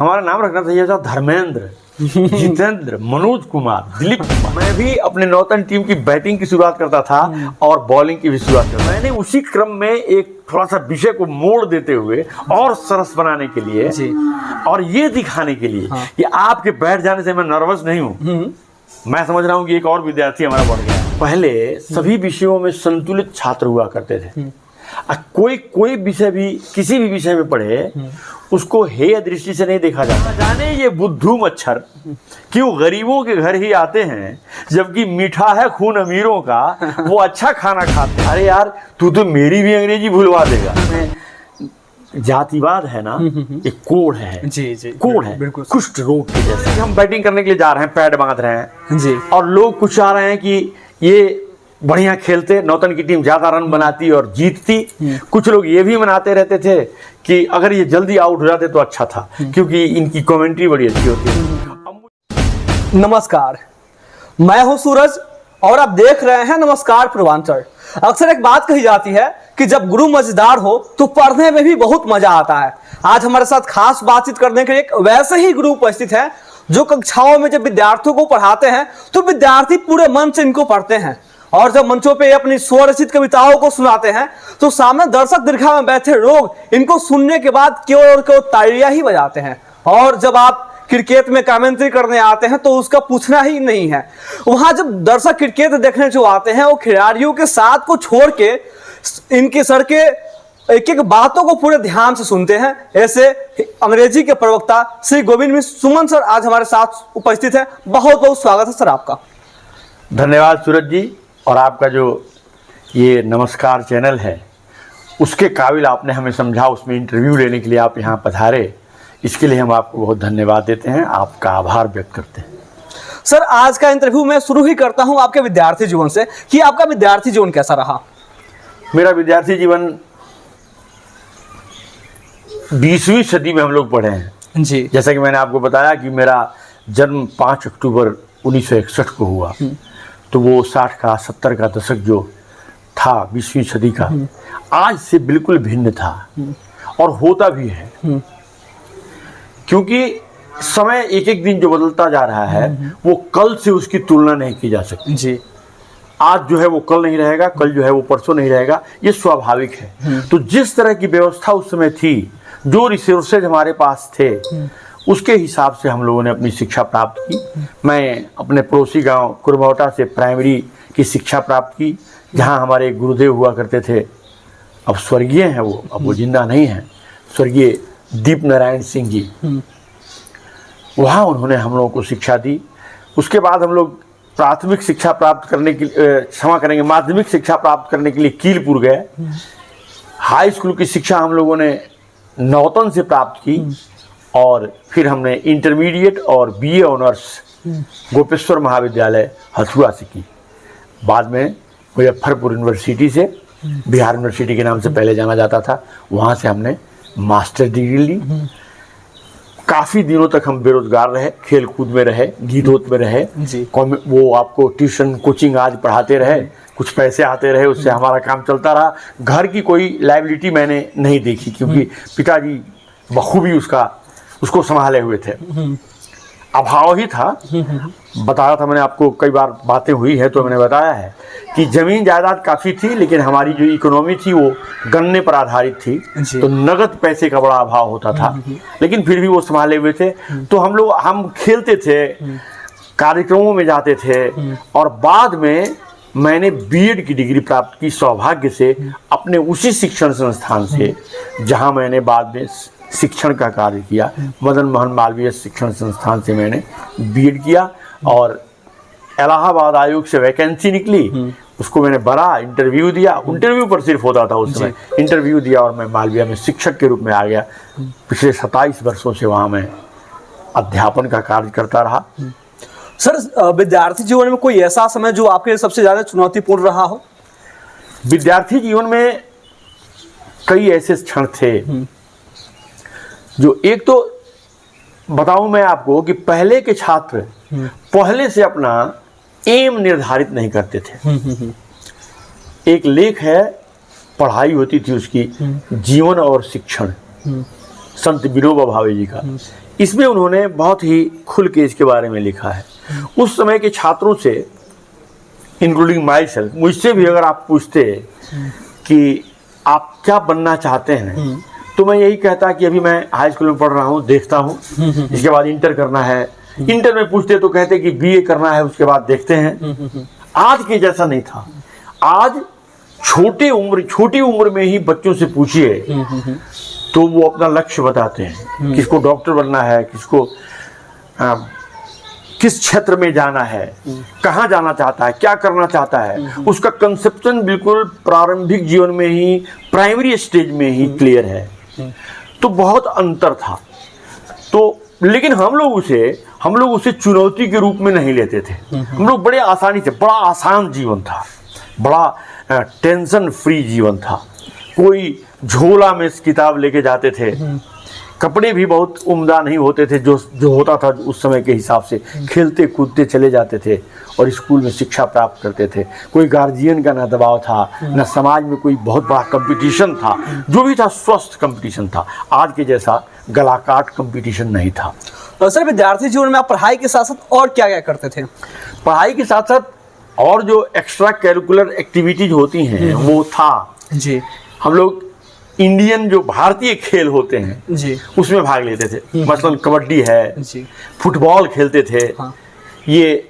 हमारा नाम रखना चाहिए था धर्मेंद्र, जितेंद्र, मनोज कुमार, दिलीप कुमार। मैं भी अपने नौतन टीम की बैटिंग की शुरुआत करता था और बॉलिंग की भी शुरुआत करता था। मैंने उसी क्रम में एक थोड़ा सा विषय को मोड़ देते हुए और सरस बनाने के लिए और ये दिखाने के लिए कि आपके बैठ जाने से मैं नर्वस नहीं हूँ। मैं समझ रहा हूँ कि एक और विद्यार्थी हमारा बढ़ गया। पहले सभी विषयों में संतुलित छात्र हुआ करते थे। कोई विषय भी किसी भी विषय में पढ़े उसको हेय दृष्टि से नहीं देखा जाता। जाने ये बुद्धू मच्छर क्यों गरीबों के घर ही आते हैं, जबकि मीठा है खून अमीरों का, वो अच्छा खाना खाते हैं। अरे यार तू तो मेरी भी अंग्रेजी भूलवा देगा। जातिवाद है ना, एक कोड है। जी कोड है, बिल्कुल कुष्ठ रोग के जैसे। हम बैटिंग करने के लिए जा रहे हैं, पैड बांध रहे हैं जी, और लोग कुछ चाह रहे हैं कि ये बढ़िया खेलते, नौतन की टीम ज्यादा रन बनाती और जीतती। कुछ लोग ये भी मनाते रहते थे कि अगर ये जल्दी आउट हो जाते तो अच्छा था, क्योंकि इनकी कमेंट्री बड़ी अच्छी होती है। नमस्कार, मैं हूं सूरज और आप देख रहे हैं नमस्कार पूर्वांचल। अक्सर एक बात कही जाती है कि जब गुरु मजेदार हो तो पढ़ने में भी बहुत मजा आता है। आज हमारे साथ खास बातचीत करने के लिए एक वैसे ही गुरु उपस्थित है जो कक्षाओं में जब विद्यार्थियों को पढ़ाते हैं तो विद्यार्थी पूरे मन से इनको पढ़ते हैं, और जब मंचों पे अपनी स्वरचित कविताओं को सुनाते हैं तो सामने दर्शक दीर्घा में बैठे लोग इनको सुनने के बाद केवल और केवल तालियां ही बजाते हैं। और जब आप क्रिकेट में कमेंट्री करने आते हैं तो उसका पूछना ही नहीं है। वहां जब दर्शक क्रिकेट देखने जो आते हैं वो खिलाड़ियों के साथ को छोड़ के इनके सर के एक एक बातों को पूरे ध्यान से सुनते हैं। ऐसे अंग्रेजी के प्रवक्ता श्री गोविंद मिश्र सुमन सर आज हमारे साथ उपस्थित है। बहुत बहुत स्वागत है सर आपका। धन्यवाद सूरज जी, और आपका जो ये नमस्कार चैनल है उसके काबिल आपने हमें समझा, उसमें इंटरव्यू लेने के लिए आप यहाँ पधारे, इसके लिए हम आपको बहुत धन्यवाद देते हैं, आपका आभार व्यक्त करते हैं। सर आज का इंटरव्यू मैं शुरू ही करता हूँ आपके विद्यार्थी जीवन से कि आपका विद्यार्थी जीवन कैसा रहा। मेरा विद्यार्थी जीवन 20वीं सदी में हम लोग पढ़े हैं जी। जैसा कि मैंने आपको बताया कि मेरा जन्म 5 अक्टूबर 1961 को हुआ, तो वो 60 का 70 का दशक जो था 20वीं सदी का, आज से बिल्कुल भिन्न था और होता भी है, क्योंकि समय एक एक दिन जो बदलता जा रहा है वो कल से उसकी तुलना नहीं की जा सकती जी। आज जो है वो कल नहीं रहेगा, कल जो है वो परसों नहीं रहेगा, ये स्वाभाविक है। तो जिस तरह की व्यवस्था उस समय थी, जो रिसोर्सेज हमारे पास थे, उसके हिसाब से हम लोगों ने अपनी शिक्षा प्राप्त की। मैं अपने पड़ोसी गांव कुरबौटा से प्राइमरी की शिक्षा प्राप्त की, जहां हमारे गुरुदेव हुआ करते थे, अब स्वर्गीय हैं वो, अब वो जिंदा नहीं हैं, स्वर्गीय दीप नारायण सिंह जी। वहाँ उन्होंने हम लोगों को शिक्षा दी। उसके बाद हम लोग प्राथमिक शिक्षा प्राप्त करने के लिए माध्यमिक शिक्षा प्राप्त करने के लिए कीलपुर गए। हाई स्कूल की शिक्षा हम लोगों ने नौतन से प्राप्त की, और फिर हमने इंटरमीडिएट और बीए ऑनर्स गोपेश्वर महाविद्यालय हथुआ से की। बाद में मुजफ्फरपुर यूनिवर्सिटी से, बिहार यूनिवर्सिटी के नाम से पहले जाना जाता था, वहाँ से हमने मास्टर डिग्री ली। काफ़ी दिनों तक हम बेरोजगार रहे, खेल कूद में रहे, गीतोत में रहे, वो आपको ट्यूशन कोचिंग आज पढ़ाते रहे, कुछ पैसे आते रहे, उससे हमारा काम चलता रहा। घर की कोई लायबिलिटी मैंने नहीं देखी, क्योंकि पिताजी बखूबी उसको संभाले हुए थे। अभाव ही था। बताया था मैंने आपको, कई बार बातें हुई है तो मैंने बताया है कि जमीन जायदाद काफ़ी थी, लेकिन हमारी जो इकोनॉमी थी वो गन्ने पर आधारित थी, तो नगद पैसे का बड़ा अभाव होता था, लेकिन फिर भी वो संभाले हुए थे। तो हम खेलते थे, कार्यक्रमों में जाते थे, और बाद में मैंने बीएड की डिग्री प्राप्त की सौभाग्य से अपने उसी शिक्षण संस्थान से, जहाँ मैंने बाद में शिक्षण का कार्य किया। मदन मोहन मालवीय शिक्षण संस्थान से मैंने बीएड किया, और इलाहाबाद आयोग से वैकेंसी निकली, उसको मैंने भरा, इंटरव्यू दिया। इंटरव्यू पर सिर्फ होता था उस समय, इंटरव्यू दिया और मैं मालवीय में शिक्षक के रूप में आ गया। पिछले 27 वर्षों से वहाँ मैं अध्यापन का कार्य करता रहा। सर विद्यार्थी जीवन में कोई ऐसा समय जो आपके लिए सबसे ज़्यादा चुनौतीपूर्ण रहा हो? विद्यार्थी जीवन में कई ऐसे क्षण थे जो, एक तो बताऊं मैं आपको कि पहले के छात्र पहले से अपना एम निर्धारित नहीं करते थे। एक लेख है, पढ़ाई होती थी उसकी, जीवन और शिक्षण, संत विनोबा भावे जी का। इसमें उन्होंने बहुत ही खुल के इसके बारे में लिखा है। उस समय के छात्रों से, इंक्लूडिंग माई सेल्फ, मुझसे भी अगर आप पूछते कि आप क्या बनना चाहते हैं, तो मैं यही कहता कि अभी मैं हाई स्कूल में पढ़ रहा हूँ, देखता हूँ, इसके बाद इंटर करना है। इंटर में पूछते तो कहते कि बीए करना है, उसके बाद देखते हैं। आज के जैसा नहीं था। आज छोटी उम्र में ही बच्चों से पूछिए तो वो अपना लक्ष्य बताते हैं। किसको डॉक्टर बनना है, किसको किस क्षेत्र में जाना है, कहाँ जाना चाहता है, क्या करना चाहता है, उसका कंसेप्शन बिल्कुल प्रारंभिक जीवन में ही, प्राइमरी स्टेज में ही क्लियर है। तो बहुत अंतर था। तो लेकिन हम लोग उसे चुनौती के रूप में नहीं लेते थे। हम लोग बड़े आसानी से, बड़ा आसान जीवन था, बड़ा टेंशन फ्री जीवन था। कोई झोला में किताब लेके जाते थे, कपड़े भी बहुत उम्दा नहीं होते थे, जो होता था उस समय के हिसाब से। खेलते कूदते चले जाते थे और स्कूल में शिक्षा प्राप्त करते थे। कोई गार्जियन का ना दबाव था, न समाज में कोई बहुत बड़ा कंपटीशन था। जो भी था स्वस्थ कंपटीशन था। आज के जैसा गलाकाट कंपटीशन नहीं था। सर, विद्यार्थी जीवन में आप पढ़ाई के साथ साथ और क्या क्या करते थे? पढ़ाई के साथ साथ और जो एक्स्ट्रा करिकुलर एक्टिविटीज होती हैं वो था जी। हम लोग इंडियन जो भारतीय खेल होते हैं जी, उसमें भाग लेते थे। मसलन कबड्डी है जी, फुटबॉल खेलते थे। हाँ। ये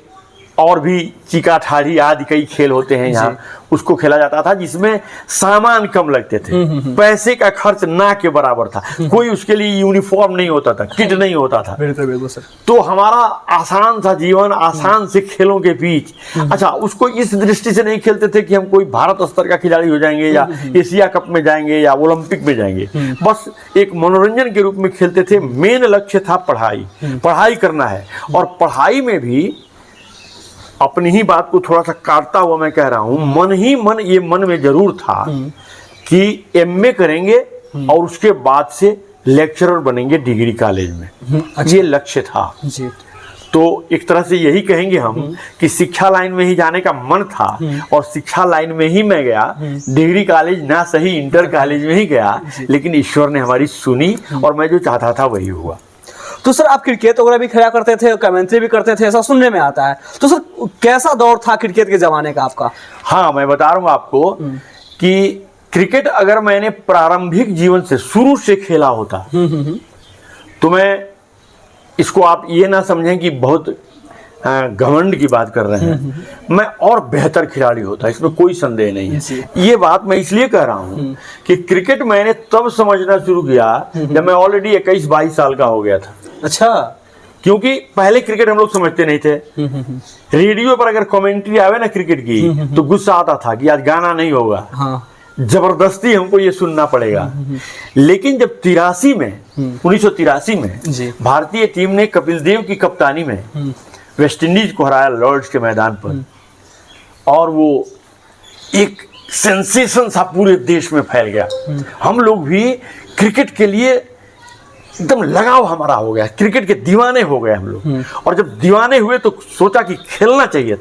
और भी चीका ठाड़ी आदि कई खेल होते हैं यहाँ, उसको खेला जाता था, जिसमें सामान कम लगते थे। पैसे का खर्च ना के बराबर था। कोई उसके लिए यूनिफॉर्म नहीं होता था, किट नहीं होता था। बिल्कुल सर। तो हमारा आसान सा जीवन, आसान से खेलों के बीच। अच्छा, उसको इस दृष्टि से नहीं खेलते थे कि हम कोई भारत स्तर का खिलाड़ी हो जाएंगे या एशिया कप में जाएंगे या ओलंपिक में जाएंगे। बस एक मनोरंजन के रूप में खेलते थे। मेन लक्ष्य था पढ़ाई करना है। और पढ़ाई में भी अपनी ही बात को थोड़ा सा काटता हुआ मैं कह रहा हूं, ये मन में जरूर था कि एमए करेंगे और उसके बाद से लेक्चरर बनेंगे डिग्री कॉलेज में। अच्छा। ये लक्ष्य था जी। तो एक तरह से यही कहेंगे हम कि शिक्षा लाइन में ही जाने का मन था और शिक्षा लाइन में ही मैं गया। डिग्री कॉलेज ना सही, इंटर कॉलेज में ही गया, लेकिन ईश्वर ने हमारी सुनी और मैं जो चाहता था वही हुआ। तो सर, आप क्रिकेट वगैरह भी खेला करते थे, कमेंट्री भी करते थे, ऐसा सुनने में आता है। तो सर, कैसा दौर था क्रिकेट के जमाने का आपका? हाँ, मैं बता रहा हूँ आपको कि क्रिकेट अगर मैंने प्रारंभिक जीवन से शुरू से खेला होता तो मैं इसको आप ये ना समझें कि बहुत घमंड की बात कर रहे हैं, मैं और बेहतर खिलाड़ी होता, इसमें कोई संदेह नहीं है। ये बात मैं इसलिए कह रहा हूँ कि क्रिकेट मैंने तब समझना शुरू किया जब मैं ऑलरेडी 21-22 साल का हो गया था। अच्छा। क्योंकि पहले क्रिकेट हम लोग समझते नहीं थे। रेडियो पर अगर कमेंट्री आवे ना क्रिकेट की तो गुस्सा आता था कि आज गाना नहीं होगा। हाँ। जबरदस्ती हमको ये सुनना पड़ेगा। लेकिन जब 1983 में भारतीय टीम ने कपिल देव की कप्तानी में वेस्ट इंडीज को हराया लॉर्ड्स के मैदान पर, और वो एक सेंसेशन सा पूरे देश में फैल गया। हम लोग भी क्रिकेट के लिए एकदम लगाव हमारा हो गया, क्रिकेट के दीवाने हो गए हम लोग। और जब दीवाने हुए तो सोचा कि खेलना चाहिए।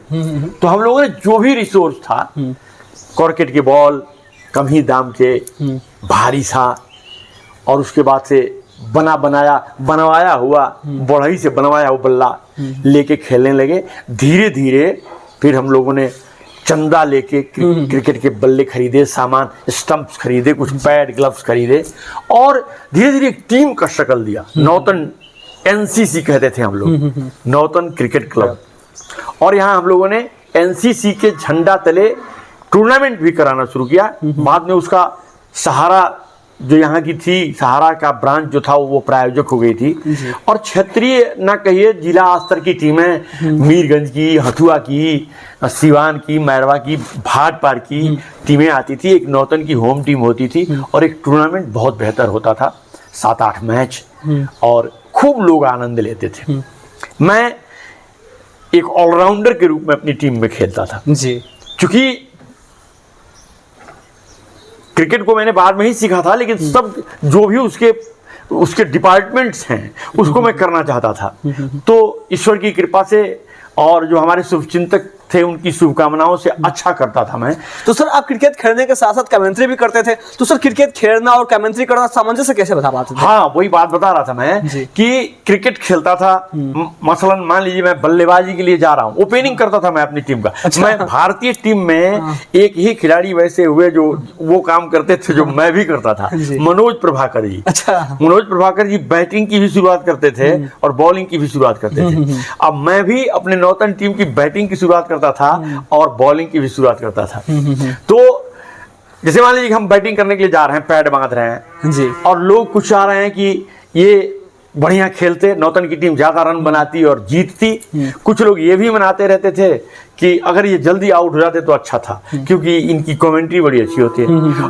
तो हम लोगों ने जो भी रिसोर्स था, कॉर्केट के बॉल कम ही दाम के, भारी सा, और उसके बाद से बनवाया हुआ बढ़ई से बनवाया हुआ बल्ला लेके खेलने लगे। धीरे धीरे फिर हम लोगों ने चंदा लेके क्रिकेट के बल्ले खरीदे, सामान स्टंप्स खरीदे, कुछ पैड ग्लव्स खरीदे, और धीरे धीरे एक टीम का शक्ल दिया। नौतन एनसीसी कहते थे हम लोग, नौतन क्रिकेट क्लब। और यहाँ हम लोगों ने एनसीसी के झंडा तले टूर्नामेंट भी कराना शुरू किया। बाद में उसका सहारा जो यहाँ की थी, सहारा का ब्रांच जो था वो प्रायोजक हो गई थी। और क्षेत्रीय ना कहिए, जिला स्तर की टीमें मीरगंज की, हथुआ की, सिवान की, मैरवा की, भाटपार की टीमें आती थी। एक नौतन की होम टीम होती थी और एक टूर्नामेंट बहुत बेहतर होता था, 7-8 मैच, और खूब लोग आनंद लेते थे। मैं एक ऑलराउंडर के रूप में अपनी टीम में खेलता था जी। क्योंकि क्रिकेट को मैंने बाद में ही सीखा था, लेकिन सब जो भी उसके डिपार्टमेंट्स हैं उसको मैं करना चाहता था। तो ईश्वर की कृपा से और जो हमारे शुभचिंतक थे उनकी शुभकामनाओं से अच्छा करता था मैं। तो सर आप क्रिकेट खेलने के साथ साथ कमेंट्री भी करते थे, तो सर क्रिकेट खेलना और कमेंट्री करना सामंजस्य कैसे बता पाते थे? हाँ, वही बात बता रहा था मैं जी। कि क्रिकेट खेलता था, मसलन मान लीजिए मैं बल्लेबाजी के लिए जा रहा हूँ, ओपनिंग करता था मैं अपनी टीम का। अच्छा। मैं भारतीय टीम में एक ही खिलाड़ी वैसे हुए जो वो काम करते थे जो मैं भी करता था, जी। मनोज प्रभाकर जी। अच्छा। मनोज प्रभाकर जी बैटिंग की भी शुरुआत करते थे और बॉलिंग की भी शुरुआत करते थे। अब मैं भी अपने नौतन टीम की बैटिंग की शुरुआत करता था और बॉलिंग की भी शुरुआत करता था। तो जैसे मान लीजिए कि हम बैटिंग करने के लिए जा रहे हैं, पैड बांध रहे हैं जी। और लोग कुछ चाह रहे हैं कि ये बढ़िया खेलते, नौतन की टीम ज्यादा रन बनाती और जीतती। कुछ लोग ये भी मनाते रहते थे कि अगर ये जल्दी आउट हो जाते तो अच्छा था, क्योंकि इनकी कमेंट्री बड़ी अच्छी होती है।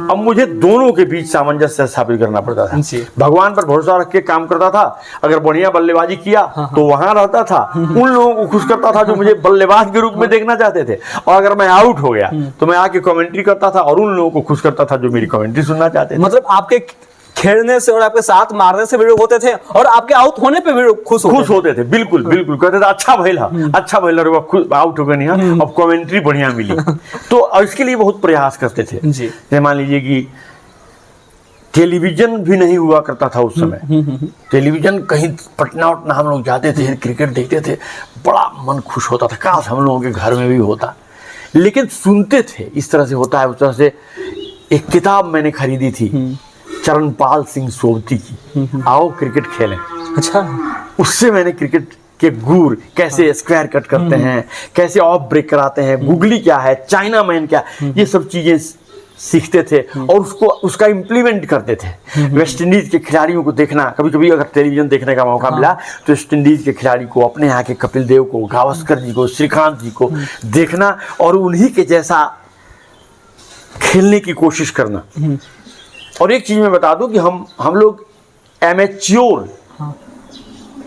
अब मुझे दोनों के बीच सामंजस्य स्थापित करना पड़ता था। जी। भगवान पर भरोसा रख के काम करता था। अगर बढ़िया बल्लेबाजी किया तो वहां रहता था, उन लोगों को खुश करता था जो मुझे बल्लेबाज के रूप में देखना चाहते थे, और अगर मैं आउट हो गया तो मैं आके कमेंट्री करता था और उन लोगों को खुश करता था जो मेरी कमेंट्री सुनना चाहते थे। मतलब आपके खेलने से और आपके साथ मारने से भी लोग होते थे और आपके आउट होने पे भी लोग खुश होते थे। बिल्कुल बिल्कुल, कहते थे अच्छा भइला, अच्छा भइला रे, खुद आउट हो गए नहीं, अब कमेंट्री बढ़िया मिली। तो और इसके लिए बहुत प्रयास करते थे। जी। जैसे मान लीजिए कि टेलीविजन भी नहीं हुआ करता था उस समय। टेलीविजन कहीं पटना उटना हम लोग जाते थे, क्रिकेट देखते थे, बड़ा मन खुश होता था, काश हम लोगों के घर में भी होता। लेकिन सुनते थे इस तरह से होता है उस तरह से। एक किताब मैंने खरीदी थी चरणपाल सिंह सोबती की, आओ क्रिकेट खेलें। अच्छा। उससे मैंने क्रिकेट के गुर, कैसे स्क्वायर कट करते हैं, कैसे ऑफ ब्रेक कराते हैं, गुगली क्या है, चाइना मैन क्या, ये सब चीजें सीखते थे और उसका इम्प्लीमेंट करते थे। वेस्ट इंडीज के खिलाड़ियों को देखना, कभी कभी अगर टेलीविजन देखने का मौका मिला तो वेस्ट इंडीज के खिलाड़ी को, अपने यहाँ के कपिल देव को, गावस्कर जी को, श्रीकांत जी को देखना और उन्हीं के जैसा खेलने की कोशिश करना। और एक चीज मैं बता दूं कि हम लोग एमेच्योर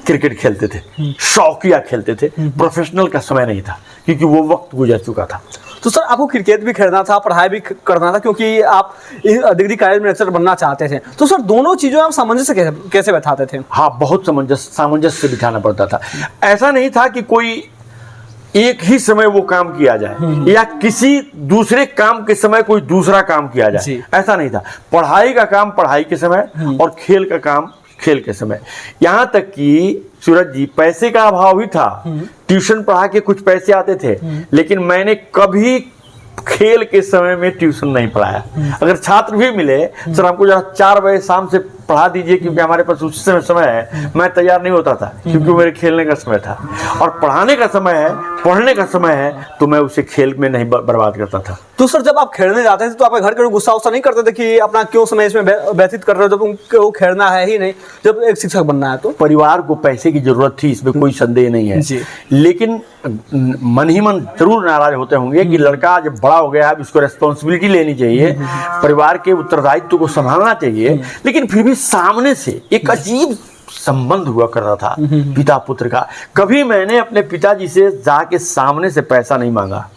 क्रिकेट खेलते थे, शौकिया खेलते थे, प्रोफेशनल का समय नहीं था, क्योंकि वो वक्त गुजर चुका था। तो सर आपको क्रिकेट भी खेलना था, पढ़ाई भी करना था, क्योंकि आप डिग्री कॉलेज में लेक्चर बनना चाहते थे। तो सर दोनों चीजों में आप सामंजस्य कैसे बैठाते थे? हाँ, बहुत सामंजस्य बिठाना पड़ता था। ऐसा नहीं था कि कोई एक ही समय वो काम किया जाए या किसी दूसरे काम के समय कोई दूसरा काम किया जाए, ऐसा नहीं था। पढ़ाई का काम पढ़ाई के समय और खेल का काम खेल के समय। यहाँ तक कि सूरज जी, पैसे का अभाव भी था, ट्यूशन पढ़ा के कुछ पैसे आते थे, लेकिन मैंने कभी खेल के समय में ट्यूशन नहीं पढ़ाया। अगर छात्र भी मिले, सर हमको जरा 4 बजे शाम से पढ़ा दीजिए क्योंकि हमारे पास उस समय है, मैं तैयार नहीं होता था, क्योंकि मेरे खेलने का समय था। और पढ़ाने का समय है, पढ़ने का समय है, तो मैं उसे खेल में नहीं बर्बाद करता था। तो सर जब आप खेलने जाते थे तो आपके घर के लोग गुस्सा नहीं करते थे कि अपना क्यों समय इसमें व्यतीत कर रहे हो, जब उनको खेलना है ही नहीं, जब एक शिक्षक बनना है? तो परिवार को पैसे की जरूरत थी, इसमें कोई संदेह नहीं है, लेकिन मन ही मन जरूर नाराज होते होंगे कि लड़का जब बड़ा हो गया, अब इसको रेस्पॉन्सिबिलिटी लेनी चाहिए, परिवार के उत्तरदायित्व को संभालना चाहिए। लेकिन फिर भी सामने से एक अजीब संबंध हुआ करता था पिता पुत्र का। कभी मैंने अपने पिताजी से जाके सामने से पैसा नहीं मांगा,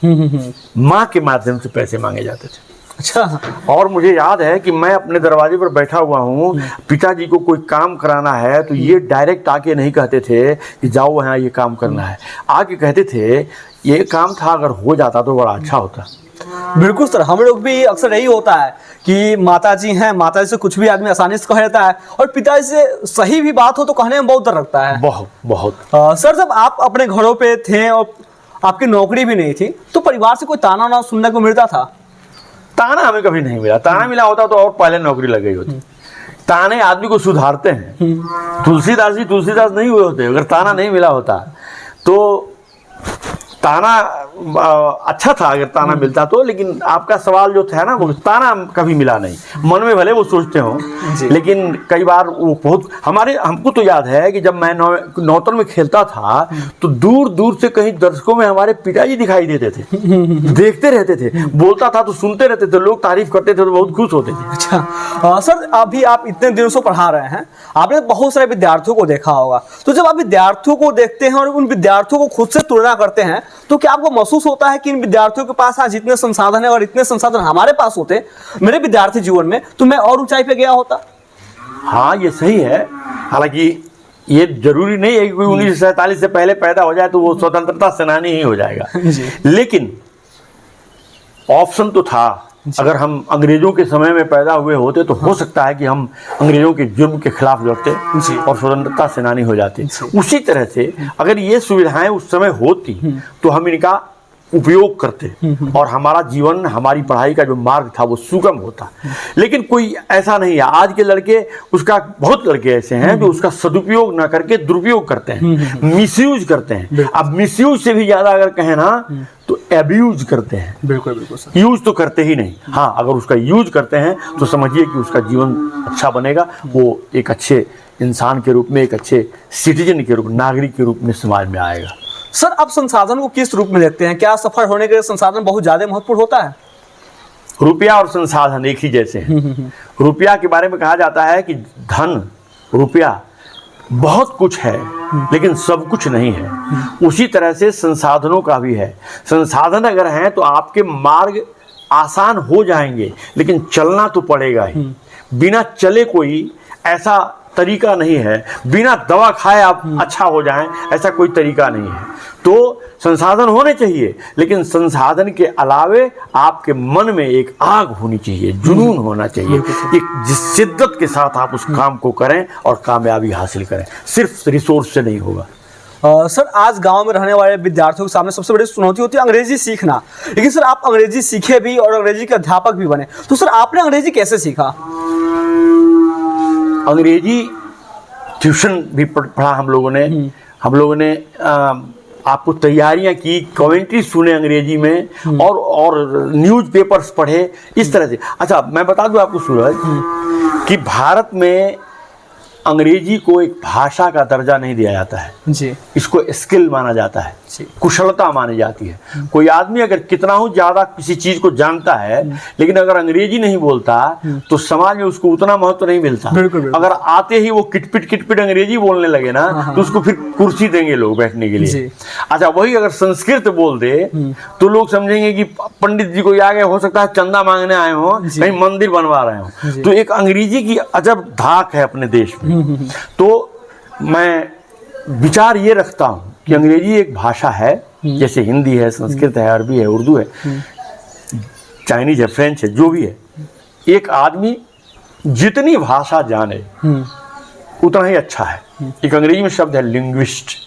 माँ के माध्यम से पैसे मांगे जाते थे। अच्छा। और मुझे याद है कि मैं अपने दरवाजे पर बैठा हुआ हूँ, पिताजी को कोई काम कराना है तो ये डायरेक्ट आके नहीं कहते थे कि जाओ वहाँ ये काम करना है, आके कहते थे ये काम था, अगर हो जाता तो बड़ा अच्छा होता। बिल्कुल सर, हम लोग भी अक्सर यही होता है कि माताजी हैं, माताजी से कुछ भी आदमी आसानी से कह देता है, और पिताजी से सही भी बात हो तो कहने में बहुत डर लगता है। बहुत। सर जब आप अपने घरों पे थे और आपकी नौकरी भी नहीं थी, तो परिवार से कोई ताना ना सुनने को मिलता था? ताना हमें कभी नहीं मिला। ताना मिला होता तो और पहले नौकरी लग गई होती। ताने आदमी को सुधारते हैं। तुलसीदास जी तुलसीदास नहीं हुए होते अगर ताना नहीं मिला होता। तो ताना अच्छा था अगर ताना मिलता तो, लेकिन आपका सवाल जो था ना, वो ताना कभी मिला नहीं। मन में भले वो सोचते हो, लेकिन कई बार वो बहुत हमको तो याद है कि जब मैं नौतन में खेलता था तो दूर दूर से कहीं दर्शकों में हमारे पिताजी दिखाई देते थे, देखते रहते थे, बोलता था तो सुनते रहते थे, लोग तारीफ करते थे तो बहुत खुश होते थे। अच्छा सर, अभी आप इतने दिनों से पढ़ा रहे हैं, आपने बहुत सारे विद्यार्थियों को देखा होगा, तो जब आप विद्यार्थियों को देखते हैं और उन विद्यार्थियों को खुद से तुलना करते हैं, तो क्या आपको महसूस होता है कि इन विद्यार्थियों के पास आज इतने संसाधन है और इतने संसाधन हमारे पास होते मेरे विद्यार्थी जीवन में तो मैं और ऊंचाई पे गया होता? हाँ, ये सही है। हालांकि ये जरूरी नहीं है कि कोई 1947 से पहले पैदा हो जाए तो वो स्वतंत्रता सेनानी ही हो जाएगा। लेकिन ऑप्शन तो था। अगर हम अंग्रेजों के समय में पैदा हुए होते तो हो सकता है कि हम अंग्रेजों के जुर्म के खिलाफ लड़ते और स्वतंत्रता सेनानी हो जाते। उसी तरह से अगर ये सुविधाएं उस समय होती तो हम इनका उपयोग करते और हमारा जीवन, हमारी पढ़ाई का जो मार्ग था वो सुगम होता। लेकिन कोई ऐसा नहीं है। आज के लड़के उसका, बहुत लड़के ऐसे हैं जो उसका सदुपयोग ना करके दुरुपयोग करते हैं, मिसयूज करते हैं। अब मिसयूज से भी ज्यादा अगर कहें ना तो एब्यूज करते हैं। बिल्कुल बिल्कुल सर। यूज तो करते ही नहीं। हाँ, अगर उसका यूज करते हैं तो समझिए कि उसका जीवन अच्छा बनेगा, वो एक अच्छे इंसान के रूप में, एक अच्छे सिटीजन के रूप, नागरिक के रूप में समाज में आएगा। सर, आप संसाधन को किस रूप में देखते हैं? क्या सफल होने के लिए संसाधन बहुत ज्यादा महत्वपूर्ण होता है? रुपया और संसाधन एक ही जैसे हैं। रुपया के बारे में कहा जाता है कि धन, रुपया बहुत कुछ है लेकिन सब कुछ नहीं है। उसी तरह से संसाधनों का भी है। संसाधन अगर हैं तो आपके मार्ग आसान हो जाएंगे, लेकिन चलना तो पड़ेगा ही। बिना चले कोई ऐसा तरीका नहीं है, बिना दवा खाए आप अच्छा हो जाएं ऐसा कोई तरीका नहीं है। तो संसाधन होने चाहिए, लेकिन संसाधन के अलावे आपके मन में एक आग होनी चाहिए, जुनून होना चाहिए, एक जिस शिद्दत के साथ आप उस काम को करें और कामयाबी हासिल करें। सिर्फ रिसोर्स से नहीं होगा। सर, आज गांव में रहने वाले विद्यार्थियों के सामने सबसे बड़ी चुनौती होती है अंग्रेजी सीखना। लेकिन सर, आप अंग्रेजी सीखे भी और अंग्रेजी के अध्यापक भी बने, तो सर आपने अंग्रेजी कैसे सीखा? अंग्रेजी ट्यूशन भी पढ़ा हम लोगों ने आपको तैयारियां की, कमेंट्री सुने अंग्रेजी में और न्यूज़पेपर्स पढ़े, इस तरह से। अच्छा, मैं बता दूं आपको सूरज कि भारत में अंग्रेजी को एक भाषा का दर्जा नहीं दिया जाता है जी। इसको स्किल माना जाता है, कुशलता मानी जाती है। कोई आदमी अगर कितना हो ज्यादा किसी चीज को जानता है, लेकिन अगर अंग्रेजी नहीं बोलता तो समाज में उसको उतना महत्व नहीं मिलता। अगर आते ही वो किटपिट अंग्रेजी बोलने लगे ना तो उसको फिर कुर्सी देंगे लोग बैठने के लिए। अच्छा, वही अगर संस्कृत बोल दे तो लोग समझेंगे कि पंडित जी कोई आ गए, हो सकता है चंदा मांगने आए हो, कहीं मंदिर बनवा रहे हो। तो एक अंग्रेजी की अजब धाक है अपने देश में। तो मैं विचार ये रखता हूं कि अंग्रेजी एक भाषा है, जैसे हिंदी है, संस्कृत है, अरबी है, उर्दू है, चाइनीज है, फ्रेंच है, जो भी है। एक आदमी जितनी भाषा जाने उतना ही अच्छा है। एक अंग्रेजी में शब्द है लिंग्विस्ट,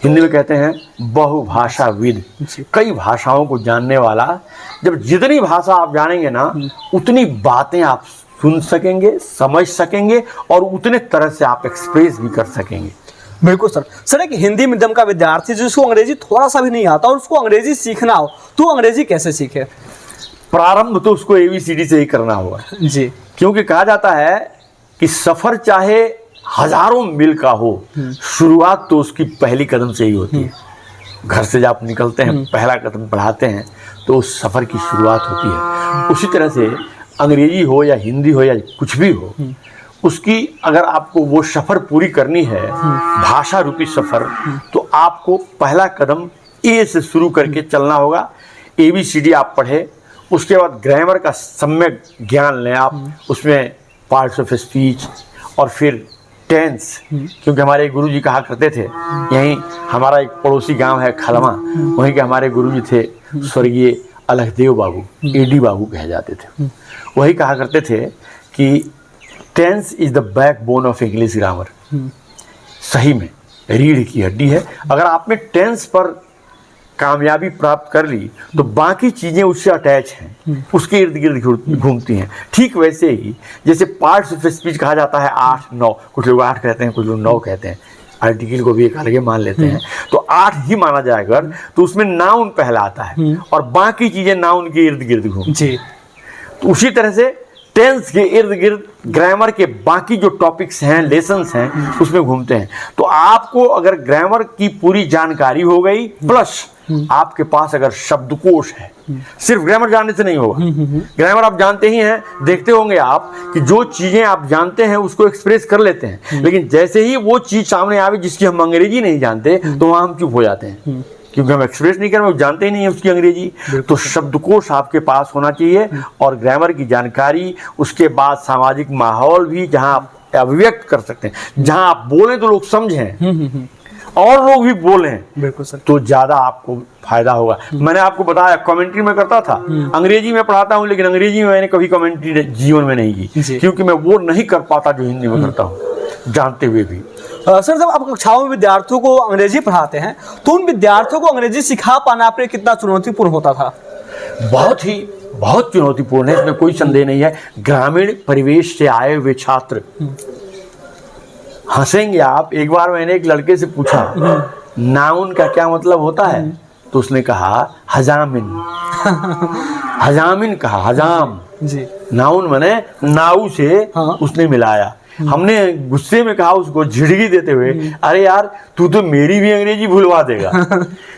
हिंदी में कहते हैं बहुभाषाविद, कई भाषाओं को जानने वाला। जब जितनी भाषा आप जानेंगे ना उतनी बातें आप सुन सकेंगे, समझ सकेंगे और उतने तरह से आप एक्सप्रेस भी कर सकेंगे। बिल्कुल सर। सर, एक हिंदी मीडियम का विद्यार्थी जिसको अंग्रेजी थोड़ा सा भी नहीं आता और उसको अंग्रेजी सीखना हो तो अंग्रेजी कैसे सीखे? प्रारंभ तो उसको ABCD से ही करना होगा जी। क्योंकि कहा जाता है कि सफर चाहे हजारों मील का हो, शुरुआत तो उसकी पहली कदम से ही होती है। घर से जब आप निकलते हैं, पहला कदम बढ़ाते हैं तो उस सफर की शुरुआत होती है। उसी तरह से अंग्रेजी हो या हिंदी हो या कुछ भी हो, उसकी अगर आपको वो सफ़र पूरी करनी है, भाषा रूपी सफ़र, तो आपको पहला कदम ए से शुरू करके चलना होगा। ABCD आप पढ़े, उसके बाद ग्रामर का सम्यक ज्ञान लें आप, उसमें पार्ट्स ऑफ स्पीच और फिर टेंस। क्योंकि हमारे गुरुजी कहा करते थे, यहीं हमारा एक पड़ोसी गांव है खलमा, वहीं के हमारे गुरुजी थे स्वर्गीय अलखदेव बाबू, AD बाबू कहे जाते थे। वही कहा करते थे कि tense is the backbone of English grammar. सही में रीढ़ की हड्डी है। अगर आपने टेंस पर कामयाबी प्राप्त कर ली तो बाकी चीज़ें उससे अटैच हैं, उसके इर्द गिर्द घूमती हैं। ठीक वैसे ही जैसे पार्ट्स ऑफ स्पीच कहा जाता है 8, 9, कुछ लोग 8 कहते हैं, कुछ लोग 9 कहते हैं, आर्टिकल को भी एक अलग मान लेते हैं। तो 8 ही माना जाएगा तो उसमें नाउन पहला आता है और बाकी चीज़ें नाउन के इर्द गिर्द घूमती हैं। तो उसी तरह से टेंस के इर्द गिर्द ग्रामर के बाकी जो टॉपिक्स हैं, लेसन्स हैं, उसमें घूमते हैं। तो आपको अगर ग्रामर की पूरी जानकारी हो गई, प्लस आपके पास अगर शब्दकोश है, सिर्फ ग्रामर जानने से नहीं होगा। ग्रामर आप जानते ही हैं, देखते होंगे आप कि जो चीजें आप जानते हैं उसको एक्सप्रेस कर लेते हैं, लेकिन जैसे ही वो चीज सामने आवे जिसकी हम अंग्रेजी नहीं जानते तो वहां हम चुप हो जाते हैं, क्योंकि हम एक्सप्रेस नहीं कर रहे, जानते ही नहीं है उसकी अंग्रेजी। तो शब्दकोश आपके पास होना चाहिए और ग्रामर की जानकारी, उसके बाद सामाजिक माहौल भी, जहां आप अभिव्यक्त कर सकते हैं। जहां आप बोलें तो लोग समझें और लोग भी बोलें, बिल्कुल सर। तो ज्यादा आपको फायदा होगा। मैंने आपको बताया कमेंट्री में करता था, अंग्रेजी में पढ़ाता हूं, लेकिन अंग्रेजी में मैंने कभी कमेंट्री जीवन में नहीं की, क्योंकि मैं वो नहीं कर पाता जो हिंदी में करता हूं, जानते हुए भी। सर, जब आप कक्षाओं में विद्यार्थियों को अंग्रेजी पढ़ाते हैं तो उन विद्यार्थियों को अंग्रेजी सिखा पाना आपके कितना चुनौतीपूर्ण होता था? बहुत चुनौतीपूर्ण है, इसमें कोई संदेह नहीं है। ग्रामीण परिवेश से आए हुए छात्र, हंसेंगे आप। एक बार मैंने एक लड़के से पूछा नाउन का क्या मतलब होता है, तो उसने कहा हजामिन। हजामिन कहा, हजाम जी, नाउन माने नाऊ से हाँ। उसने मिलाया। हमने गुस्से में कहा उसको, झिड़की देते हुए, अरे यार तू तो मेरी भी अंग्रेजी भूलवा देगा।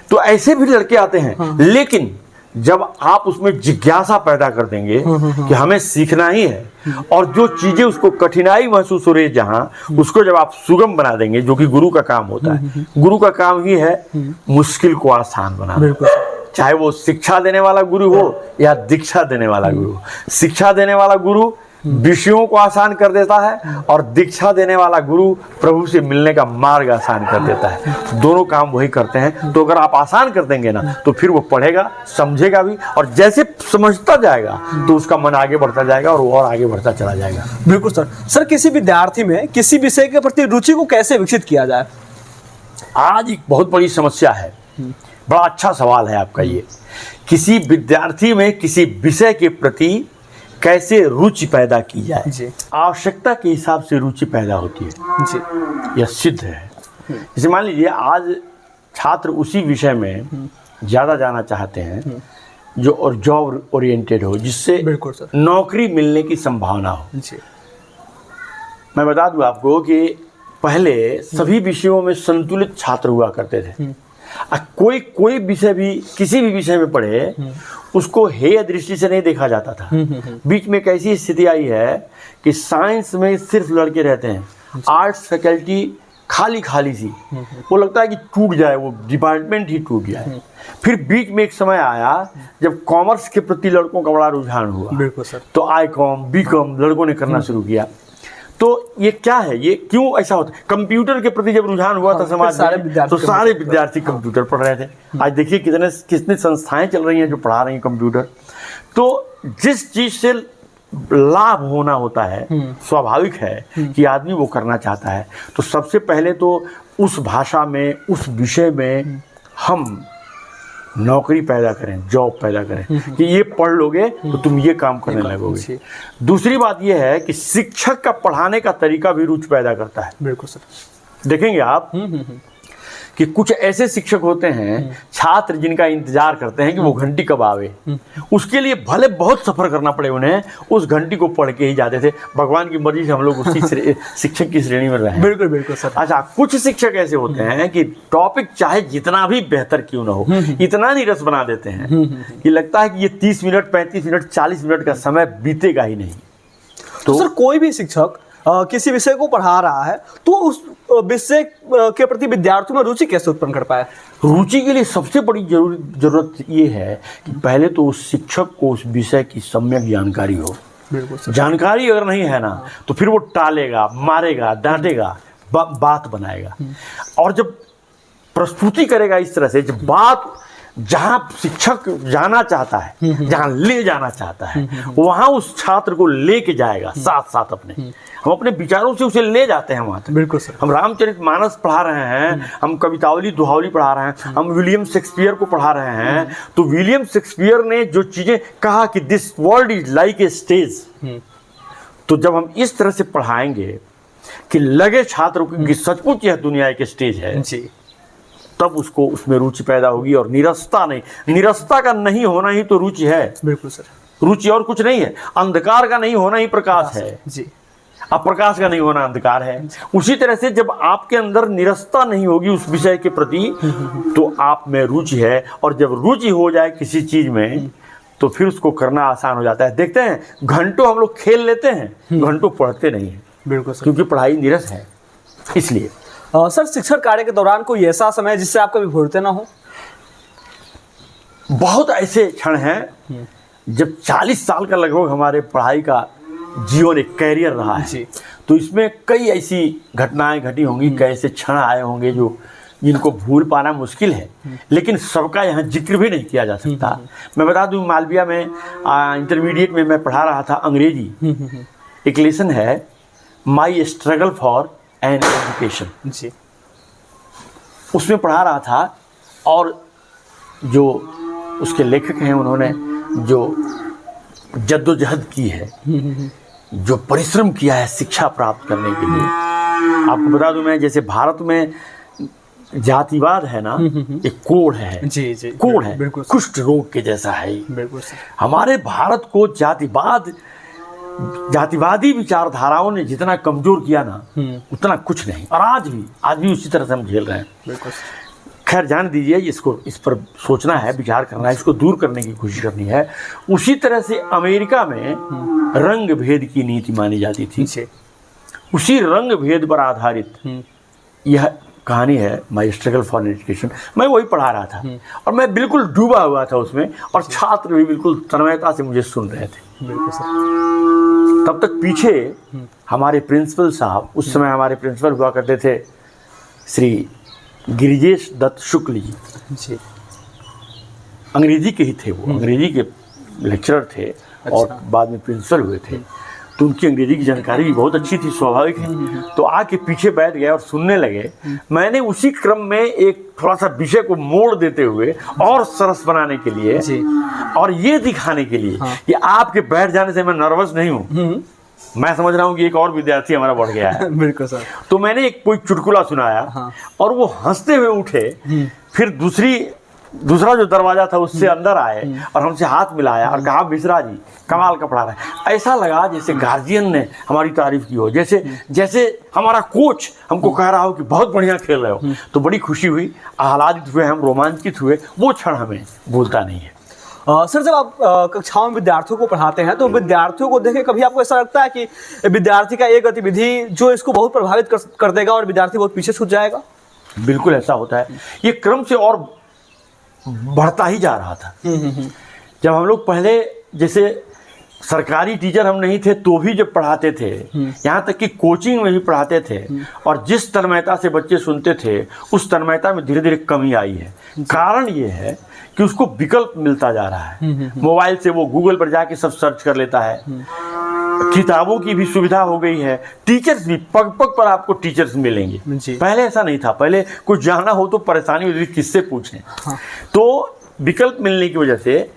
तो ऐसे भी लड़के आते हैं, लेकिन जब आप उसमें जिज्ञासा पैदा कर देंगे कि हमें सीखना ही है, और जो चीजें उसको कठिनाई महसूस हो रही है जहां, उसको जब आप सुगम बना देंगे, जो कि गुरु का काम होता है। गुरु का काम ही है मुश्किल को आसान बनाना। चाहे वो शिक्षा देने वाला गुरु हो या दीक्षा देने वाला गुरु हो। शिक्षा देने वाला गुरु विषयों को आसान कर देता है, और दीक्षा देने वाला गुरु प्रभु से मिलने का मार्ग आसान कर देता है। दोनों काम वही करते हैं। तो अगर आप आसान कर देंगे ना, तो फिर वो पढ़ेगा, समझेगा भी, और जैसे समझता जाएगा तो उसका मन आगे बढ़ता जाएगा और वो और आगे बढ़ता चला जाएगा। बिल्कुल सर। सर, किसी विद्यार्थी में किसी विषय के प्रति रुचि को कैसे विकसित किया जाए? आज एक बहुत बड़ी समस्या है। बड़ा अच्छा सवाल है आपका ये। किसी विद्यार्थी में किसी विषय के प्रति कैसे रुचि पैदा की जाए जी। आवश्यकता के हिसाब से रुचि पैदा होती है जी, यह सिद्ध है। जैसे मान लीजिए आज छात्र उसी विषय में ज़्यादा जाना चाहते हैं जो और जॉब ओरिएंटेड हो, जिससे बिल्कुल सर। नौकरी मिलने की संभावना हो। जी, मैं बता दूं आपको कि पहले सभी विषयों में संतुलित छात्र हुआ करते थे। कोई विषय भी, किसी भी विषय में पढ़े, उसको हेय दृष्टि से नहीं देखा जाता था। बीच में कैसी स्थिति आई है कि साइंस में सिर्फ लड़के रहते हैं, आर्ट्स फैकल्टी खाली खाली सी, वो लगता है कि टूट जाए, वो डिपार्टमेंट ही टूट जाए। फिर बीच में एक समय आया जब कॉमर्स के प्रति लड़कों का बड़ा रुझान हुआ। बिल्कुल सर। तो आई.कॉम, बी.कॉम लड़कों ने करना शुरू किया। तो ये क्या है, ये क्यों ऐसा होता है? कंप्यूटर के प्रति जब रुझान हुआ था समाज में, तो सारे विद्यार्थी कंप्यूटर पढ़ रहे थे। आज देखिए कितने संस्थाएं चल रही हैं जो पढ़ा रही हैं कंप्यूटर। तो जिस चीज से लाभ होना होता है, स्वाभाविक है कि आदमी वो करना चाहता है। तो सबसे पहले तो उस भाषा में, उस विषय में हम नौकरी पैदा करें, जॉब पैदा करें कि ये पढ़ लोगे तो तुम ये काम करने लगोगे। दूसरी बात ये है कि शिक्षक का पढ़ाने का तरीका भी रुचि पैदा करता है। बिल्कुल सर। देखेंगे आप कि कुछ ऐसे शिक्षक होते हैं, छात्र जिनका इंतजार करते हैं कि वो घंटी कब आवे। उसके लिए भले बहुत सफर करना पड़े उन्हें, उस घंटी को पढ़ के ही जाते थे। भगवान की मर्जी से हम लोग उसी शिक्षक की श्रेणी में रहे। बिल्कुल बिल्कुल सर। अच्छा, कुछ शिक्षक ऐसे होते हैं कि टॉपिक चाहे जितना भी बेहतर क्यों ना हो, इतना नीरस बना देते हैं कि लगता है कि ये 30 मिनट, 35 मिनट, 40 मिनट का समय बीतेगा ही नहीं। तो सर, कोई भी शिक्षक किसी विषय को पढ़ा रहा है तो उस विषय के प्रति विद्यार्थियों में रुचि कैसे उत्पन्न कर पाए? रुचि के लिए सबसे बड़ी जरूरत ये है कि पहले तो उस शिक्षक को उस विषय की सम्यक जानकारी हो। बिल्कुल सर। जानकारी अगर नहीं है ना, तो फिर वो टालेगा, मारेगा, डांटेगा, बात बनाएगा। और जब प्रस्तुति करेगा इस तरह से, जब बात जहां शिक्षक जाना चाहता है, जहां ले जाना चाहता है, वहां उस छात्र को लेके जाएगा साथ साथ अपने। हम अपने विचारों से उसे ले जाते हैं वहां तक। बिल्कुल सर। हम रामचरितमानस पढ़ा रहे हैं, हम कवितावली, दोहावली पढ़ा रहे हैं, हम विलियम शेक्सपियर को पढ़ा रहे हैं। तो विलियम शेक्सपियर ने जो चीजें कहा कि this world is like a stage, तो जब हम इस तरह से पढ़ाएंगे कि लगे छात्र को कि सचमुच यह दुनिया एक स्टेज है जी, तब उसको उसमें रुचि पैदा होगी। और निरस्ता का नहीं होना ही तो रुचि है। बिल्कुल सर। रुचि और कुछ नहीं है। अंधकार का नहीं होना ही प्रकाश है जी। अप्रकाश का नहीं होना अंधकार है। उसी तरह से जब आपके अंदर निरस्ता नहीं होगी उस विषय के प्रति, तो आप में रुचि है। और जब रुचि हो जाए किसी चीज में, तो फिर उसको करना आसान हो जाता है। देखते हैं घंटों हम लोग खेल लेते हैं, घंटों पढ़ते नहीं है। बिल्कुल सर। क्योंकि पढ़ाई निरस है। इसलिए सर, शिक्षण कार्य के दौरान कोई ऐसा समय जिससे आप कभी भूलते ना हो? बहुत ऐसे क्षण हैं जब 40 साल का लगभग हमारे पढ़ाई का जीवन एक कैरियर रहा है, तो इसमें कई ऐसी घटनाएं घटी होंगी, कैसे क्षण आए होंगे जो जिनको भूल पाना मुश्किल है, लेकिन सबका यहाँ जिक्र भी नहीं किया जा सकता। मैं बता दूं, मालविया में इंटरमीडिएट में मैं पढ़ा रहा था अंग्रेजी। एक लेसन है my struggle for an education जी। उसमें पढ़ा रहा था, और जो उसके लेखक हैं उन्होंने जो जद्दोजहद की है, जो परिश्रम किया है शिक्षा प्राप्त करने के लिए। आपको बता दूं मैं, जैसे भारत में जातिवाद है ना, एक कोढ़ है, जी जी, कोढ़ है, बिल्कुल कुष्ठ रोग के जैसा है। बिल्कुल सर। हमारे भारत को जातिवादी विचारधाराओं ने जितना कमजोर किया ना, उतना कुछ नहीं, और आज भी उसी तरह से हम झेल रहे हैं। बिल्कुल। खैर जान दीजिए, इसको इस पर सोचना है, विचार करना है, इसको दूर करने की कोशिश करनी है। उसी तरह से अमेरिका में रंग भेद की नीति मानी जाती थी। उसी रंग भेद पर आधारित यह कहानी है माई स्ट्रगल फॉर एजुकेशन। मैं वही पढ़ा रहा था और मैं बिल्कुल डूबा हुआ था उसमें, और छात्र भी बिल्कुल तन्मयता से मुझे सुन रहे थे। बिल्कुल सर। तब तक पीछे हमारे प्रिंसिपल साहब, उस समय हमारे प्रिंसिपल हुआ करते थे श्री गिरिजेश दत्त शुक्ल जी, अंग्रेजी के ही थे वो, अंग्रेजी के लेक्चरर थे। और बाद में प्रिंसिपल हुए थे, तो उनकी अंग्रेजी की जानकारी भी बहुत अच्छी थी, स्वाभाविक है। तो आके पीछे बैठ गए और सुनने लगे। मैंने उसी क्रम में एक थोड़ा सा विषय को मोड़ देते हुए और सरस बनाने के लिए और ये दिखाने के लिए कि आपके बैठ जाने से मैं नर्वस नहीं हूँ, मैं समझ रहा हूँ कि एक और विद्यार्थी हमारा बढ़ गया है। बिल्कुल सर। तो मैंने एक कोई चुटकुला सुनाया और वो हंसते हुए उठे। फिर दूसरा जो दरवाजा था उससे अंदर आए और हमसे हाथ मिलाया और कहा, मिश्रा जी कमाल का पढ़ा रहे हैं। ऐसा लगा जैसे गार्जियन ने हमारी तारीफ की हो, जैसे हमारा कोच हमको कह रहा हो कि बहुत बढ़िया खेल रहे हो। तो बड़ी खुशी हुई, आह्लादित हुए हम, रोमांचित हुए। वो क्षण हमें भूलता नहीं है। सर, जब आप कक्षाओं में विद्यार्थियों को पढ़ाते हैं तो विद्यार्थियों को देखे कभी आपको ऐसा लगता है कि विद्यार्थी का एक गतिविधि जो इसको बहुत प्रभावित कर देगा और विद्यार्थी बहुत पीछे छूट जाएगा? बिल्कुल ऐसा होता है। ये क्रम से और बढ़ता ही जा रहा था। जब हम लोग पहले, जैसे सरकारी टीचर हम नहीं थे तो भी जब पढ़ाते थे, यहाँ तक कि कोचिंग में भी पढ़ाते थे, और जिस तन्मयता से बच्चे सुनते थे उस तन्मयता में धीरे धीरे कमी आई है। कारण ये है कि उसको विकल्प मिलता जा रहा है। मोबाइल से वो गूगल पर जाके सब सर्च कर लेता है, किताबों की भी सुविधा हो गई है, टीचर्स भी पग पग पर आपको टीचर्स मिलेंगे। पहले ऐसा नहीं था, पहले कुछ जानना हो तो परेशानी होती थी किससे पूछें। तो विकल्प मिलने की वजह से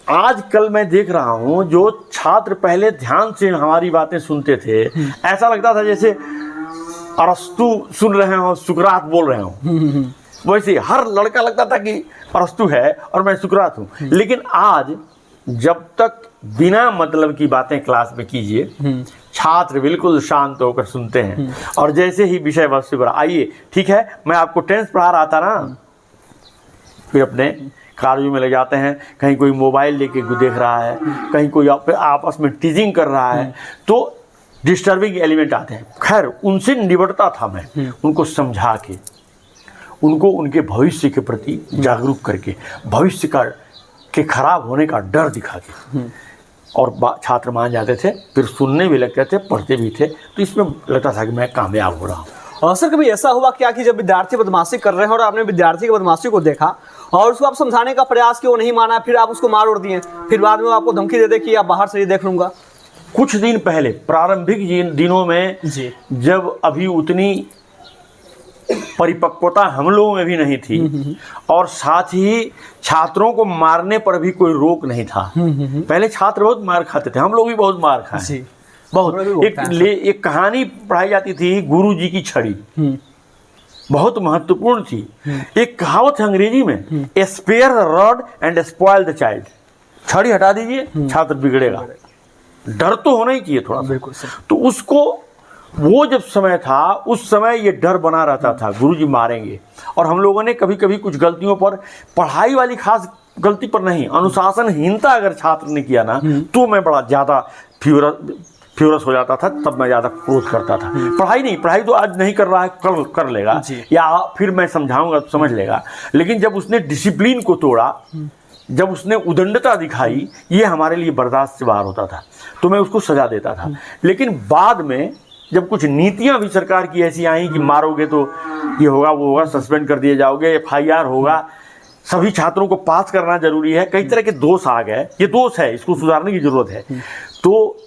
आजकल मैं देख रहा हूँ जो छात्र पहले ध्यान से हमारी बातें सुनते थे, ऐसा लगता था जैसे अरस्तु सुन रहे हो, सुकरात बोल रहे हो। वैसे हर लड़का लगता था कि अरस्तु है और मैं सुकरात हूँ। लेकिन आज जब तक बिना मतलब की बातें क्लास में कीजिए, छात्र बिल्कुल शांत होकर सुनते हैं। और जैसे ही विषय वस्तु पर आइए, ठीक है मैं आपको टेंस पढ़ा रहा था ना, फिर अपने कार्यों में लग जाते हैं। कहीं कोई मोबाइल लेके देख रहा है, कहीं कोई आपस में टीजिंग कर रहा है, तो डिस्टर्बिंग एलिमेंट आते हैं। खैर उनसे निबटता था मैं, उनको समझा के, उनको उनके भविष्य के प्रति जागरूक करके, भविष्य के खराब होने का डर दिखा के, और छात्र मान जाते थे, फिर सुनने भी लगते थे, पढ़ते भी थे। तो इसमें लगता था कि मैं कामयाब हो रहा हूँ। सर, कभी ऐसा हुआ क्या कि जब विद्यार्थी बदमाशी कर रहे हैं और आपने विद्यार्थी की बदमाशी को देखा और उसको आप समझाने का प्रयास किया, वो नहीं माना, फिर आप उसको मार उड़ दिए, फिर बाद में वो आपको धमकी दे दे कि आप बाहर से ही देख लूंगा? कुछ दिन पहले प्रारंभिक दिनों में जब अभी उतनी परिपक्वता हम लोगों में भी नहीं थी, और साथ ही छात्रों को मारने पर भी कोई रोक नहीं था। पहले छात्र बहुत मार खाते थे, हम लोग भी बहुत मार खाए, बहुत। एक कहानी पढ़ाई जाती थी, गुरु जी की छड़ी, बहुत महत्वपूर्ण थी। एक कहावत है अंग्रेजी में, spare the rod and spoil the child. छड़ी हटा दीजिए, छात्र बिगड़ेगा। डर तो होना ही चाहिए थोड़ा। बिल्कुल। तो उसको, वो जब समय था उस समय ये डर बना रहता था, गुरुजी मारेंगे। और हम लोगों ने कभी कभी कुछ गलतियों पर, पढ़ाई वाली खास गलती पर नहीं, अनुशासनहीनता अगर छात्र ने किया ना, तो मैं बड़ा ज़्यादा फ्यूरस हो जाता था, तब मैं ज़्यादा क्रोध करता था। पढ़ाई तो आज नहीं कर रहा है, कल कर लेगा, या फिर मैं समझाऊंगा तो समझ लेगा। लेकिन जब उसने डिसिप्लिन को तोड़ा, जब उसने उदंडता दिखाई, ये हमारे लिए बर्दाश्त से बाहर होता था, तो मैं उसको सजा देता था। लेकिन बाद में जब कुछ नीतियां भी सरकार की ऐसी आई कि मारोगे तो ये होगा वो होगा, सस्पेंड कर दिए जाओगे, FIR होगा, सभी छात्रों को पास करना जरूरी है, कई तरह के दोष आ गए। ये दोष है, इसको सुधारने की जरूरत है। तो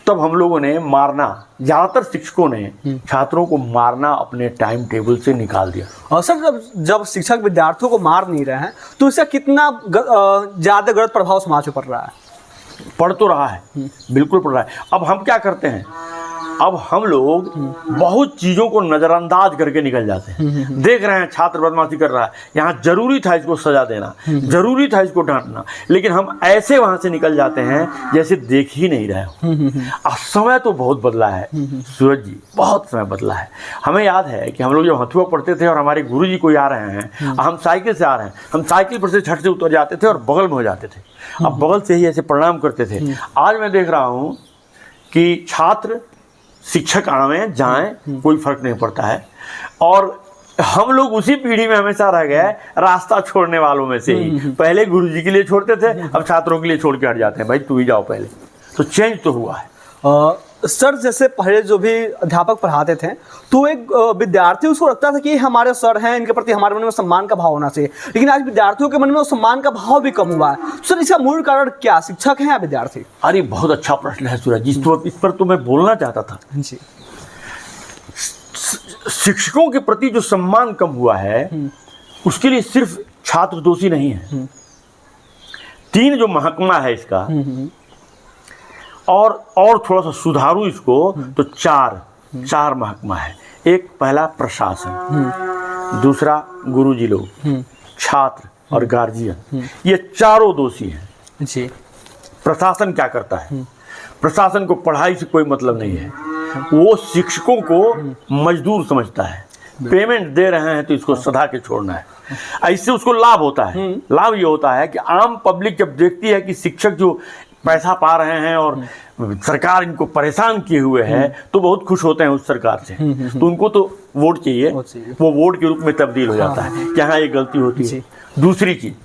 तब हम लोगों ने मारना, ज़्यादातर शिक्षकों ने छात्रों को मारना अपने टाइम टेबल से निकाल दिया। और सर जब शिक्षक विद्यार्थियों को मार नहीं रहे हैं तो इसका कितना ज़्यादा गलत प्रभाव समाज पर पड़ रहा है? पढ़ तो रहा है, बिल्कुल पढ़ रहा है। अब हम क्या करते हैं, अब हम लोग बहुत चीज़ों को नज़रअंदाज करके निकल जाते हैं। देख रहे हैं छात्र बदमाशी कर रहा है, यहाँ जरूरी था इसको सजा देना, जरूरी था इसको डांटना, लेकिन हम ऐसे वहाँ से निकल जाते हैं जैसे देख ही नहीं रहे हो। समय तो बहुत बदला है सूरज जी, बहुत समय बदला है। हमें याद है कि हम लोग जब हथुआ पढ़ते थे और हमारे गुरु जी कोई आ रहे हैं, हम साइकिल से आ रहे हैं, हम साइकिल पर से छत से उतर जाते थे और बगल में हो जाते थे, अब बगल से ही ऐसे प्रणाम करते थे। आज मैं देख रहा हूँ कि छात्र शिक्षक आवें जाएं कोई फर्क नहीं पड़ता है, और हम लोग उसी पीढ़ी में हमेशा रह गए रास्ता छोड़ने वालों में से ही। पहले गुरुजी के लिए छोड़ते थे, अब छात्रों के लिए छोड़ के हट जाते हैं, भाई तू ही जाओ पहले। तो चेंज तो हुआ है। सर जैसे पहले जो भी अध्यापक पढ़ाते थे तो एक विद्यार्थी उसको लगता था कि हमारे सर हैं, इनके प्रति हमारे मन में सम्मान का भाव होना चाहिए, लेकिन आज विद्यार्थियों के मन में सम्मान का भाव भी कम हुआ है। सर इसका मूल कारण क्या, शिक्षक हैं या विद्यार्थी? अरे बहुत अच्छा प्रश्न है सूरज जी, इस पर तो मैं बोलना चाहता था जी। शिक्षकों के प्रति जो सम्मान कम हुआ है उसके लिए सिर्फ छात्र दोषी नहीं है। 3 जो महकमा है इसका, और थोड़ा सा सुधारू इसको, तो 4 महकमा है। एक पहला प्रशासन, दूसरा गुरुजी लोग, छात्र और गार्जियन, ये चारों दोषी हैं जी। प्रशासन क्या करता है? प्रशासन को पढ़ाई से कोई मतलब नहीं है, वो शिक्षकों को मजदूर समझता है। पेमेंट दे रहे हैं तो इसको सधा के छोड़ना है। इससे उसको लाभ होता है, लाभ ये होता है कि आम पब्लिक जब देखती है कि शिक्षक जो पैसा पा रहे हैं और सरकार इनको परेशान किए हुए है, तो बहुत खुश होते हैं उस सरकार से। तो उनको तो वोट चाहिए, वो वोट के रूप में तब्दील हो जाता है कि हाँ ये गलती होती है। दूसरी चीज,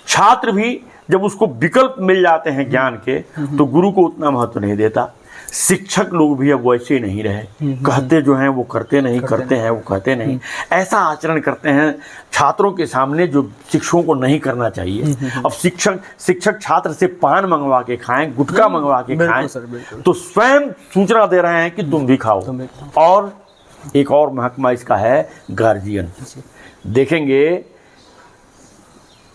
छात्र भी जब उसको विकल्प मिल जाते हैं ज्ञान के, तो गुरु को उतना महत्व नहीं देता। शिक्षक लोग भी अब वैसे नहीं रहे, कहते जो हैं वो करते नहीं, करते हैं वो कहते नहीं, ऐसा आचरण करते हैं छात्रों के सामने जो शिक्षकों को नहीं करना चाहिए। अब शिक्षक छात्र से पान मंगवा के खाएं, गुटखा मंगवा के खाएं, तो स्वयं सूचना दे रहे हैं कि तुम भी खाओ। और एक और महकमा इसका है गार्जियन। देखेंगे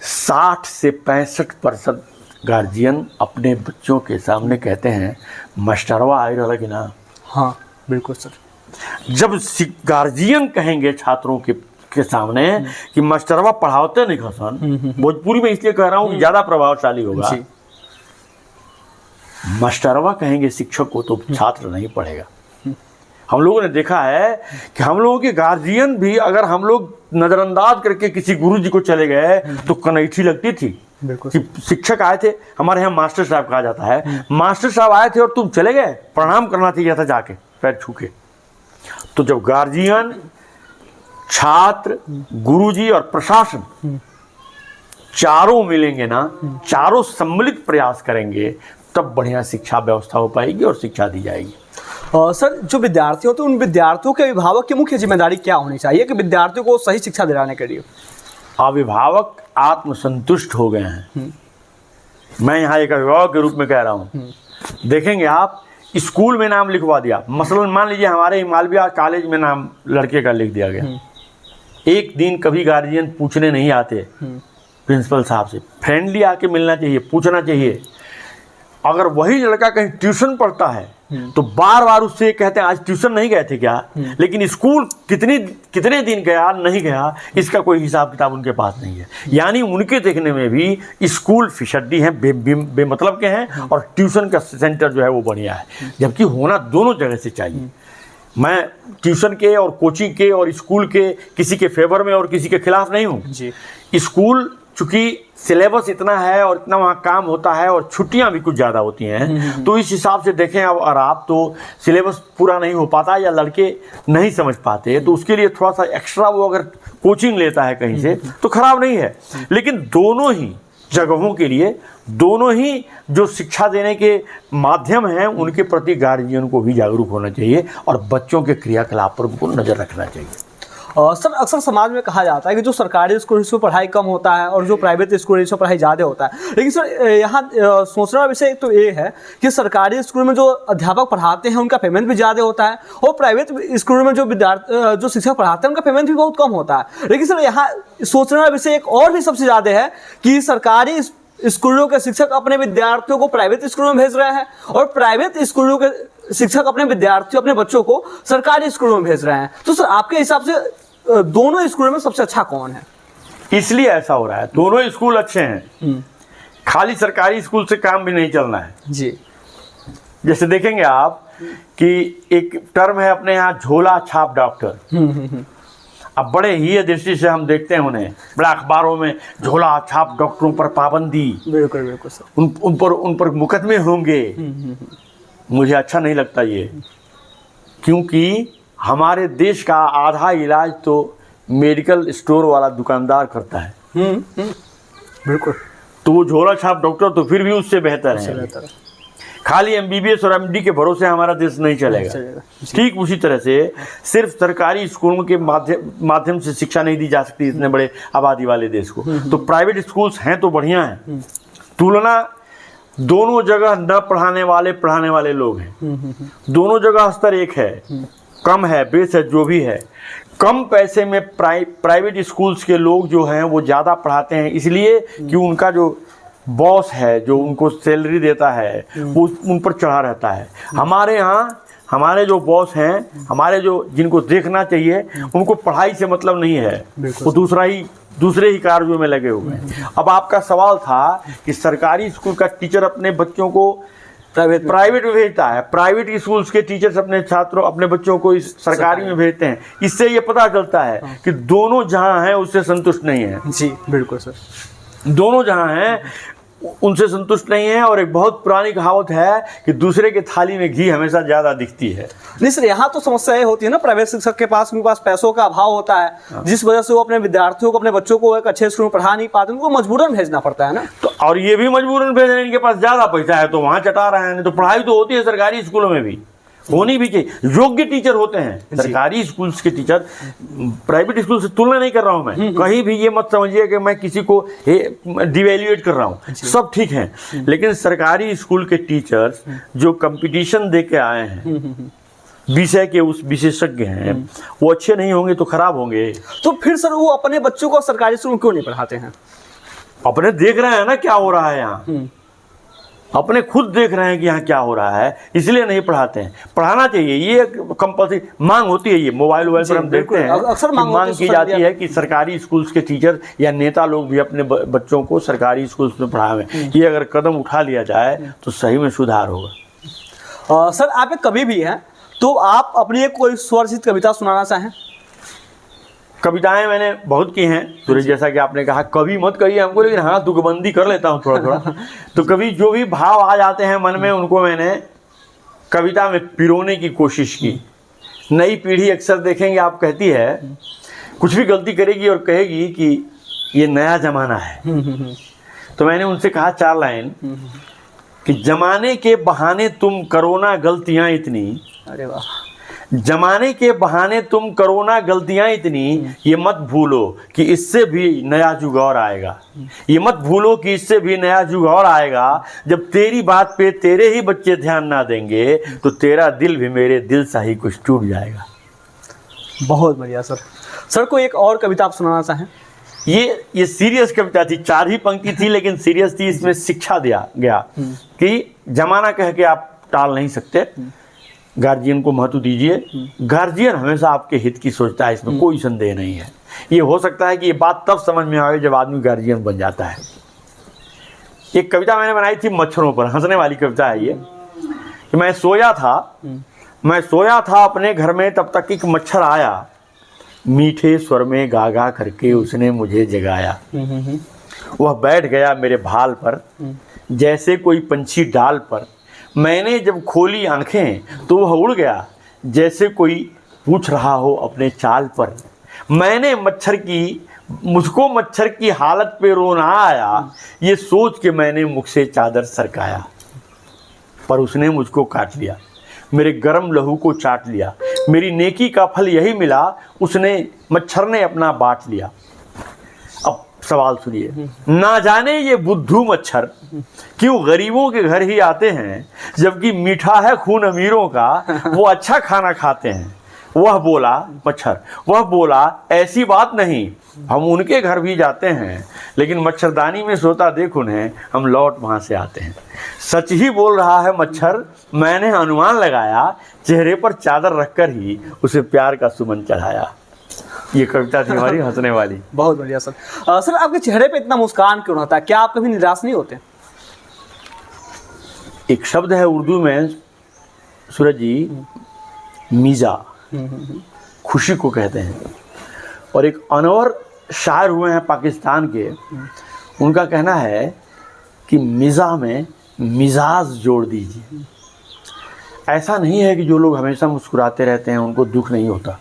60 से 65% गार्जियन अपने बच्चों के सामने कहते हैं मास्टरवा आई रहा कि ना। हाँ बिल्कुल सर। जब गार्जियन कहेंगे छात्रों के सामने कि मास्टरवा पढ़ाते नहीं खसन, भोजपुरी में इसलिए कह रहा हूँ कि ज़्यादा प्रभावशाली होगा। मास्टरवा कहेंगे शिक्षक को तो छात्र नहीं पढ़ेगा। हम लोगों ने देखा है कि हम लोगों के गार्जियन भी, अगर हम लोग नज़रअंदाज करके किसी गुरुजी को चले गए तो कनैठी लगती थी कि शिक्षक आए थे, हमारे यहाँ मास्टर साहब कहा जाता है, मास्टर साहब आए थे और तुम चले गए, प्रणाम करना चाहिए था जाके पैर छू के। तो जब गार्जियन, छात्र, गुरुजी और प्रशासन चारों मिलेंगे ना, चारों सम्मिलित प्रयास करेंगे, तब बढ़िया शिक्षा व्यवस्था हो पाएगी और शिक्षा दी जाएगी। सर जो विद्यार्थी होते हैं, उन विद्यार्थियों के अभिभावक की मुख्य जिम्मेदारी क्या होनी चाहिए कि विद्यार्थियों को सही शिक्षा दिलाने के लिए? अभिभावक आत्मसंतुष्ट हो गए हैं। मैं यहाँ एक अभिभावक के रूप में कह रहा हूँ। देखेंगे आप, स्कूल में नाम लिखवा दिया, मसलन मान लीजिए हमारे हिमालय कॉलेज में नाम लड़के का लिख दिया गया, एक दिन कभी गार्जियन पूछने नहीं आते प्रिंसिपल साहब से। फ्रेंडली आके मिलना चाहिए, पूछना चाहिए। अगर वही लड़का कहीं ट्यूशन पढ़ता है तो बार बार उससे कहते हैं आज ट्यूशन नहीं गए थे क्या, लेकिन स्कूल कितने दिन गया नहीं गया, इसका कोई हिसाब किताब उनके पास नहीं है। यानी उनके देखने में भी स्कूल फिशड्डी हैं, बेमतलब के हैं, और ट्यूशन का सेंटर जो है वो बढ़िया है, जबकि होना दोनों जगह से चाहिए। मैं ट्यूशन के और कोचिंग के और स्कूल के किसी के फेवर में और किसी के खिलाफ नहीं हूँ। स्कूल चूँकि सिलेबस इतना है और इतना वहाँ काम होता है और छुट्टियाँ भी कुछ ज़्यादा होती हैं, तो इस हिसाब से देखें अब और आप तो सिलेबस पूरा नहीं हो पाता या लड़के नहीं समझ पाते, तो उसके लिए थोड़ा सा एक्स्ट्रा वो अगर कोचिंग लेता है कहीं से तो खराब नहीं है। लेकिन दोनों ही जगहों के लिए दोनों ही जो शिक्षा देने के माध्यम हैं उनके प्रति गार्जियन को भी जागरूक होना चाहिए और बच्चों के क्रियाकलाप पर उनको नज़र रखना चाहिए। सर अक्सर समाज में कहा जाता है कि जो सरकारी स्कूल में पढ़ाई कम होता है और जो प्राइवेट स्कूल में पढ़ाई ज़्यादा होता है, लेकिन सर यहाँ सोचने वाला विषय तो ये है कि सरकारी स्कूल में जो अध्यापक पढ़ाते हैं उनका पेमेंट भी ज़्यादा होता है और प्राइवेट स्कूल में जो शिक्षक पढ़ाते हैं उनका पेमेंट भी बहुत कम होता है। लेकिन सर यहाँ सोचने वाला विषय एक और भी सबसे ज़्यादा है कि सरकारी स्कूलों के शिक्षक अपने विद्यार्थियों को प्राइवेट स्कूलों में भेज रहे हैं और प्राइवेट स्कूलों के शिक्षक अपने विद्यार्थियों अपने बच्चों को सरकारी स्कूलों में भेज रहे हैं। तो सर आपके हिसाब से दोनों स्कूलों में सबसे अच्छा कौन है? इसलिए ऐसा हो रहा है, दोनों स्कूल अच्छे हैं, खाली सरकारी स्कूल से काम भी नहीं चलना है जी। जैसे देखेंगे आप कि एक टर्म है अपने यहाँ झोला छाप डॉक्टर। अब बड़े ही दृष्टि से हम देखते हैं उन्हें, बड़ा अखबारों में झोला छाप डॉक्टरों पर पाबंदी, बिल्कुल बिल्कुल सर, उन पर मुकदमे होंगे। मुझे अच्छा नहीं लगता ये, क्योंकि हमारे देश का आधा इलाज तो मेडिकल स्टोर वाला दुकानदार करता है। बिल्कुल। तो वो झोला छाप डॉक्टर तो फिर भी उससे बेहतर है। खाली MBBS और MD के भरोसे हमारा देश नहीं चलेगा। ठीक उसी तरह से सिर्फ सरकारी स्कूलों के माध्यम से शिक्षा नहीं दी जा सकती इतने बड़े आबादी वाले देश को। तो प्राइवेट स्कूल्स हैं तो बढ़िया हैं, तुलना दोनों जगह न पढ़ाने वाले लोग हैं, दोनों जगह स्तर एक है, कम है, बेस है, जो भी है। कम पैसे में प्राइवेट स्कूल्स के लोग जो हैं वो ज़्यादा पढ़ाते हैं, इसलिए कि उनका जो बॉस है जो उनको सैलरी देता है वो उन पर चढ़ा रहता है। हमारे यहाँ हमारे जो बॉस हैं, हमारे जो जिनको देखना चाहिए, उनको पढ़ाई से मतलब नहीं है, वो दूसरे ही कार्यों में लगे हुए हैं। अब आपका सवाल था कि सरकारी स्कूल का टीचर अपने बच्चों को प्राइवेट में भेजता है, प्राइवेट स्कूल्स के टीचर्स अपने बच्चों को इस सरकारी में भेजते हैं। इससे ये पता चलता है कि दोनों जहाँ हैं उससे संतुष्ट नहीं है। जी बिल्कुल सर, दोनों जहाँ हैं उनसे संतुष्ट नहीं है। और एक बहुत पुरानी कहावत है कि दूसरे के थाली में घी हमेशा ज़्यादा दिखती है। नहीं सर, यहाँ तो समस्या ये होती है ना, प्राइवेट शिक्षक के पास उनके पास पैसों का अभाव होता है, जिस वजह से वो अपने विद्यार्थियों को, अपने बच्चों को एक अच्छे स्कूल में पढ़ा नहीं पाते, उनको मजबूरन भेजना पड़ता है ना। तो और ये भी मजबूरन भेज रहे हैं, इनके पास ज़्यादा पैसा है तो वहाँ चटा रहे हैं। तो पढ़ाई तो होती है सरकारी स्कूलों में भी, होनी भी चाहिए। योग्य टीचर होते हैं सरकारी स्कूल्स के टीचर, प्राइवेट स्कूल से तुलना नहीं कर रहा हूं मैं। कहीं भी ये मत समझिए कि मैं किसी को डिवैल्यूएट कर रहा हूं, सब ठीक है। लेकिन सरकारी स्कूल के टीचर्स जो कंपटीशन दे के आए हैं, विषय के उस विशेषज्ञ हैं, वो अच्छे नहीं होंगे तो खराब होंगे। तो फिर सर वो अपने बच्चों को सरकारी स्कूल में क्यों नहीं पढ़ाते हैं? अपने देख रहे हैं ना क्या हो रहा है यहाँ, अपने खुद देख रहे हैं कि यहाँ क्या हो रहा है, इसलिए नहीं पढ़ाते हैं। पढ़ाना चाहिए, ये कंपल्सरी मांग होती है। ये मोबाइल पर हम देखते हैं अक्सर मांग की जाती है कि सरकारी स्कूल्स के टीचर या नेता लोग भी अपने बच्चों को सरकारी स्कूल्स में पढ़ावें। ये अगर कदम उठा लिया जाए तो सही में सुधार होगा। सर आप एक कवि भी हैं, तो आप अपनी एक कोई स्वरचित कविता सुनाना चाहें? कविताएं मैंने बहुत की हैं सूरज, जैसा कि आपने कहा कवि मत कहिए हमको, लेकिन हाँ तुकबंदी कर लेता हूँ थोड़ा थोड़ा। तो कभी जो भी भाव आ जाते हैं मन में, उनको मैंने कविता में पिरोने की कोशिश की। नई पीढ़ी अक्सर देखेंगे आप कहती है, कुछ भी गलती करेगी और कहेगी कि ये नया जमाना है। तो मैंने उनसे कहा 4 लाइन कि जमाने के बहाने तुम करो ना गलतियाँ इतनी, अरे वाह, जमाने के बहाने तुम करो ना गलतियां इतनी, ये मत भूलो कि इससे भी नया जुग और आएगा। ये मत भूलो कि इससे भी नया जुग और आएगा। जब तेरी बात पे तेरे ही बच्चे ध्यान ना देंगे तो तेरा दिल भी मेरे दिल सा ही कुछ टूट जाएगा। बहुत बढ़िया सर। सर को एक और कविता आप सुनाना चाहें? ये सीरियस कविता थी, 4 ही पंक्ति थी लेकिन सीरियस थी। इसमें शिक्षा दिया गया कि जमाना कह के आप टाल नहीं सकते, गार्जियन को महत्व दीजिए। गार्जियन हमेशा आपके हित की सोचता है, इसमें कोई संदेह नहीं है। ये हो सकता है कि ये बात तब समझ में आए जब आदमी गार्जियन बन जाता है। एक कविता मैंने बनाई थी मच्छरों पर, हंसने वाली कविता है ये। कि मैं सोया था अपने घर में, तब तक एक मच्छर आया, मीठे स्वर में गा गा करके उसने मुझे जगाया। वह बैठ गया मेरे भाल पर जैसे कोई पंछी डाल पर। मैंने जब खोली आंखें तो वह उड़ गया जैसे कोई पूछ रहा हो अपने चाल पर। मैंने मच्छर की मुझको मच्छर की हालत पे रोना आया, ये सोच के मैंने मुख से चादर सरकाया। पर उसने मुझको काट लिया, मेरे गर्म लहू को चाट लिया, मेरी नेकी का फल यही मिला, उसने मच्छर ने अपना बांट लिया। अब सवाल सुनिए, ना जाने ये बुद्धू मच्छर क्यों गरीबों के घर ही आते हैं, जबकि मीठा है खून अमीरों का, वो अच्छा खाना खाते हैं। वह बोला मच्छर, वह बोला ऐसी बात नहीं, हम उनके घर भी जाते हैं, लेकिन मच्छरदानी में सोता देख उन्हें, हम लौट वहां से आते हैं। सच ही बोल रहा है मच्छर, मैंने अनुमान लगाया, चेहरे पर चादर रखकर ही उसे प्यार का सुमन चढ़ाया। ये कविता थी हमारी हंसने वाली। बहुत बढ़िया सर। सर आपके चेहरे पे इतना मुस्कान क्यों रहता है, क्या आप कभी निराश नहीं होते? एक शब्द है उर्दू में सूरज जी, मीज़ा, खुशी को कहते हैं। और एक अनवर शायर हुए हैं पाकिस्तान के, उनका कहना है कि मिज़ा में मिजाज जोड़ दीजिए। ऐसा नहीं है कि जो लोग हमेशा मुस्कुराते रहते हैं उनको दुख नहीं होता,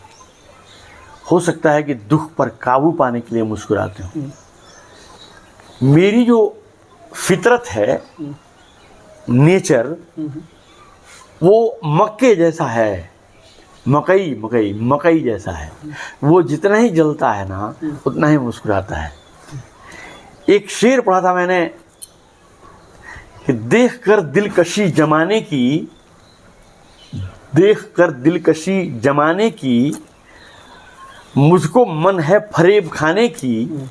हो सकता है कि दुख पर काबू पाने के लिए मुस्कुराते हो। मेरी जो फितरत है, नेचर, वो मक्के जैसा है, मकई जैसा है। वो जितना ही जलता है ना उतना ही मुस्कुराता है। एक शेर पढ़ा था मैंने कि देखकर दिलकशी जमाने की मुझको मन है फरेब खाने की,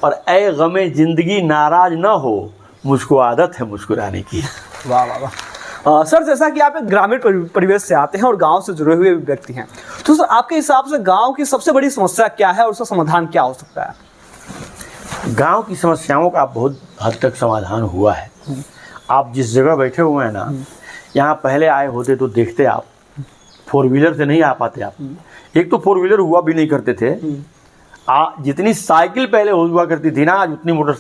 और ऐ गमे जिंदगी नाराज ना हो, मुझको आदत है मुस्कुराने की। वाह वाह वाह। सर जैसा कि आप एक ग्रामीण परिवेश से आते हैं और गांव से जुड़े हुए व्यक्ति हैं, तो सर आपके हिसाब से गांव की सबसे बड़ी समस्या क्या है और उसका समाधान क्या हो सकता है? गांव की समस्याओं का बहुत हद तक समाधान हुआ है। आप जिस जगह बैठे हुए हैं ना, यहाँ पहले आए होते तो देखते आप, 4 व्हीलर से नहीं आ पाते आप। एक तो 4 व्हीलर हुआ भी नहीं करते थे। जितनी साइकिल पहले हुआ करती थी ना, आज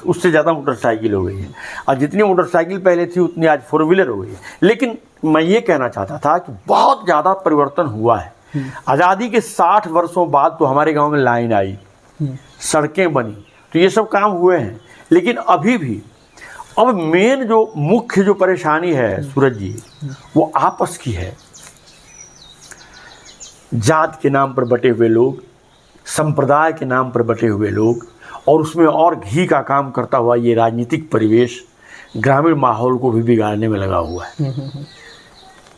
उससे ज़्यादा मोटरसाइकिल हो गई है। और जितनी मोटरसाइकिल पहले थी उतनी आज 4 व्हीलर हो गई है। लेकिन मैं ये कहना चाहता था कि बहुत ज़्यादा परिवर्तन हुआ है। आज़ादी के 60 वर्षों बाद तो हमारे गांव में लाइन आई, सड़कें बनी, तो ये सब काम हुए हैं। लेकिन अभी भी अब मेन जो मुख्य जो परेशानी है सूरज जी, वो आपस की है। जात के नाम पर बटे हुए लोग, संप्रदाय के नाम पर बटे हुए लोग, और उसमें और घी का काम करता हुआ ये राजनीतिक परिवेश ग्रामीण माहौल को भी बिगाड़ने में लगा हुआ है।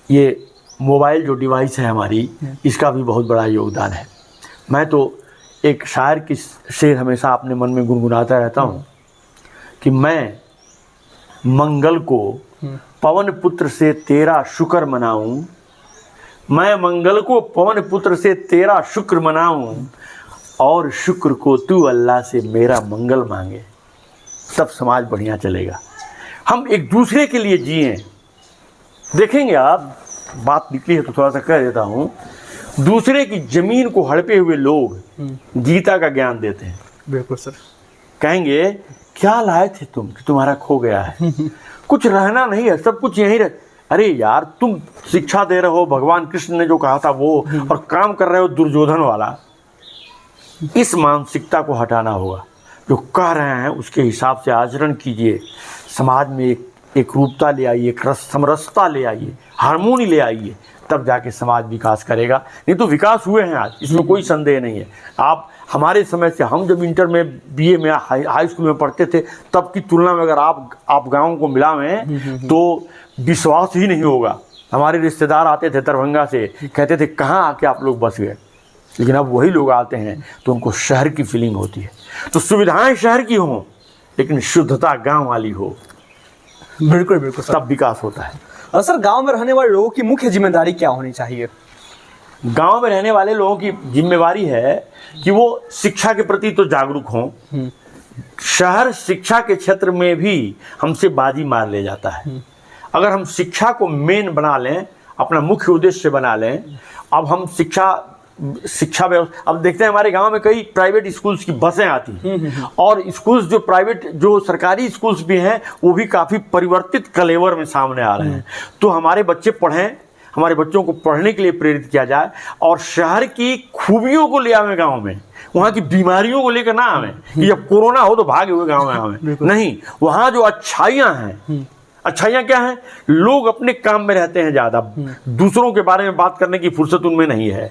ये मोबाइल जो डिवाइस है हमारी, इसका भी बहुत बड़ा योगदान है। मैं तो एक शायर की शेर हमेशा अपने मन में गुनगुनाता रहता हूँ कि मैं मंगल को पवन पुत्र से तेरा शुक्र मनाऊं, मैं मंगल को पवन पुत्र से तेरा शुक्र मनाऊं, और शुक्र को तू अल्लाह से मेरा मंगल मांगे, तब समाज बढ़िया चलेगा। हम एक दूसरे के लिए जिए। देखेंगे आप, बात निकली है तो थोड़ा सा कह देता हूँ, दूसरे की जमीन को हड़पे हुए लोग गीता का ज्ञान देते हैं। बिल्कुल सर। कहेंगे क्या लाए थे तुम कि तुम्हारा खो गया है, कुछ रहना नहीं है, सब कुछ यहीं रह। अरे यार, तुम शिक्षा दे रहे हो भगवान कृष्ण ने जो कहा था वो, और काम कर रहे हो दुर्योधन वाला। इस मानसिकता को हटाना होगा। जो कह रहे हैं उसके हिसाब से आचरण कीजिए। समाज में एक रूपता ले आइए, एक समरसता ले आइए, हार्मोनी ले आइए, तब जाके समाज विकास करेगा। नहीं तो विकास हुए हैं आज, इसमें कोई संदेह नहीं है। आप हमारे समय से, हम जब इंटर में, बीए में, हाई स्कूल में पढ़ते थे, तब की तुलना में अगर आप गाँव को मिलावें तो विश्वास ही नहीं होगा। हमारे रिश्तेदार आते थे दरभंगा से, कहते थे कहाँ आके आप लोग बस गए। लेकिन अब वही लोग आते हैं तो उनको शहर की फीलिंग होती है। तो सुविधाएं शहर की हों, लेकिन शुद्धता गांव वाली हो। बिल्कुल बिल्कुल सर, तब विकास होता है। और सर गांव में रहने वाले लोगों की मुख्य जिम्मेदारी क्या होनी चाहिए? गांव में रहने वाले लोगों की जिम्मेवारी है कि वो शिक्षा के प्रति तो जागरूक हों। शहर शिक्षा के क्षेत्र में भी हमसे बाजी मार ले जाता है। अगर हम शिक्षा को मेन बना लें, अपना मुख्य उद्देश्य बना लें, अब हम शिक्षा व्यवस्था, अब देखते हैं हमारे गांव में कई प्राइवेट स्कूल्स की बसें आती हैं, और स्कूल्स जो प्राइवेट, जो सरकारी स्कूल्स भी हैं, वो भी काफ़ी परिवर्तित कलेवर में सामने आ रहे हैं। तो हमारे बच्चे पढ़ें, हमारे बच्चों को पढ़ने के लिए प्रेरित किया जाए और शहर की खूबियों को ले आवे गांव में, वहाँ की बीमारियों को लेकर ना आवे कि जब कोरोना हो तो भागे हुए गांव में आवे। नहीं, वहाँ जो अच्छाइयाँ हैं, अच्छाइयाँ क्या हैं? लोग अपने काम में रहते हैं ज़्यादा, दूसरों के बारे में बात करने की फुर्सत उनमें नहीं है,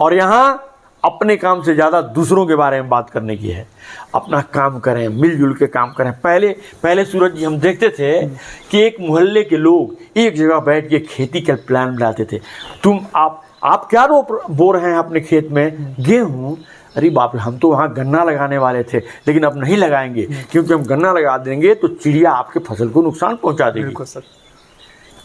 और यहाँ अपने काम से ज़्यादा दूसरों के बारे में बात करने की है। अपना काम करें, मिलजुल के काम करें। पहले सूरज जी हम देखते थे कि एक मोहल्ले के लोग एक जगह बैठ के खेती का प्लान बनाते थे। आप क्या बो रहे हैं अपने खेत में? गेहूँ। अरे बाप रे, हम तो वहाँ गन्ना लगाने वाले थे, लेकिन अब नहीं लगाएंगे, क्योंकि हम गन्ना लगा देंगे तो चिड़िया आपके फसल को नुकसान पहुँचा देगी।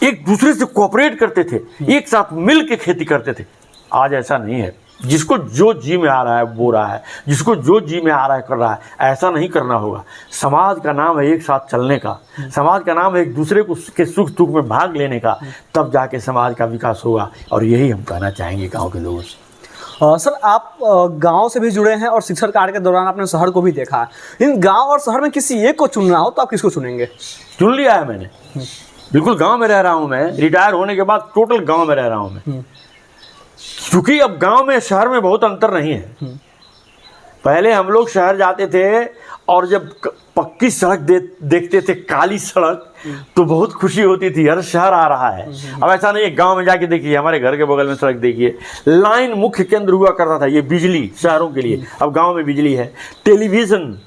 एक दूसरे से कोऑपरेट करते थे, एक साथ मिल के खेती करते थे। आज ऐसा नहीं है। जिसको जो जी में आ रहा है बो रहा है, जिसको जो जी में आ रहा है कर रहा है। ऐसा नहीं करना होगा। समाज का नाम है एक साथ चलने का, समाज का नाम है एक दूसरे को के सुख दुख में भाग लेने का, तब जाके समाज का विकास होगा। और यही हम कहना चाहेंगे गांव के लोगों से। सर, आप गांव से भी जुड़े हैं और शिक्षण कार्य के दौरान आपने शहर को भी देखा है। इन गांव और शहर में किसी एक को चुनना हो तो आप किसको चुनेंगे? चुन लिया है मैंने, बिल्कुल गाँव में रह रहा हूँ मैं। रिटायर होने के बाद टोटल गाँव में रह रहा हूँ मैं, क्योंकि अब गांव में शहर में बहुत अंतर नहीं है। पहले हम लोग शहर जाते थे और जब पक्की सड़क देखते थे, काली सड़क, तो बहुत खुशी होती थी, यार शहर आ रहा है। अब ऐसा नहीं है। गांव में जाके देखिए, हमारे घर के बगल में सड़क देखिए, लाइन मुख्य केंद्र हुआ करता था ये बिजली शहरों के लिए, अब गांव में बिजली है। टेलीविज़न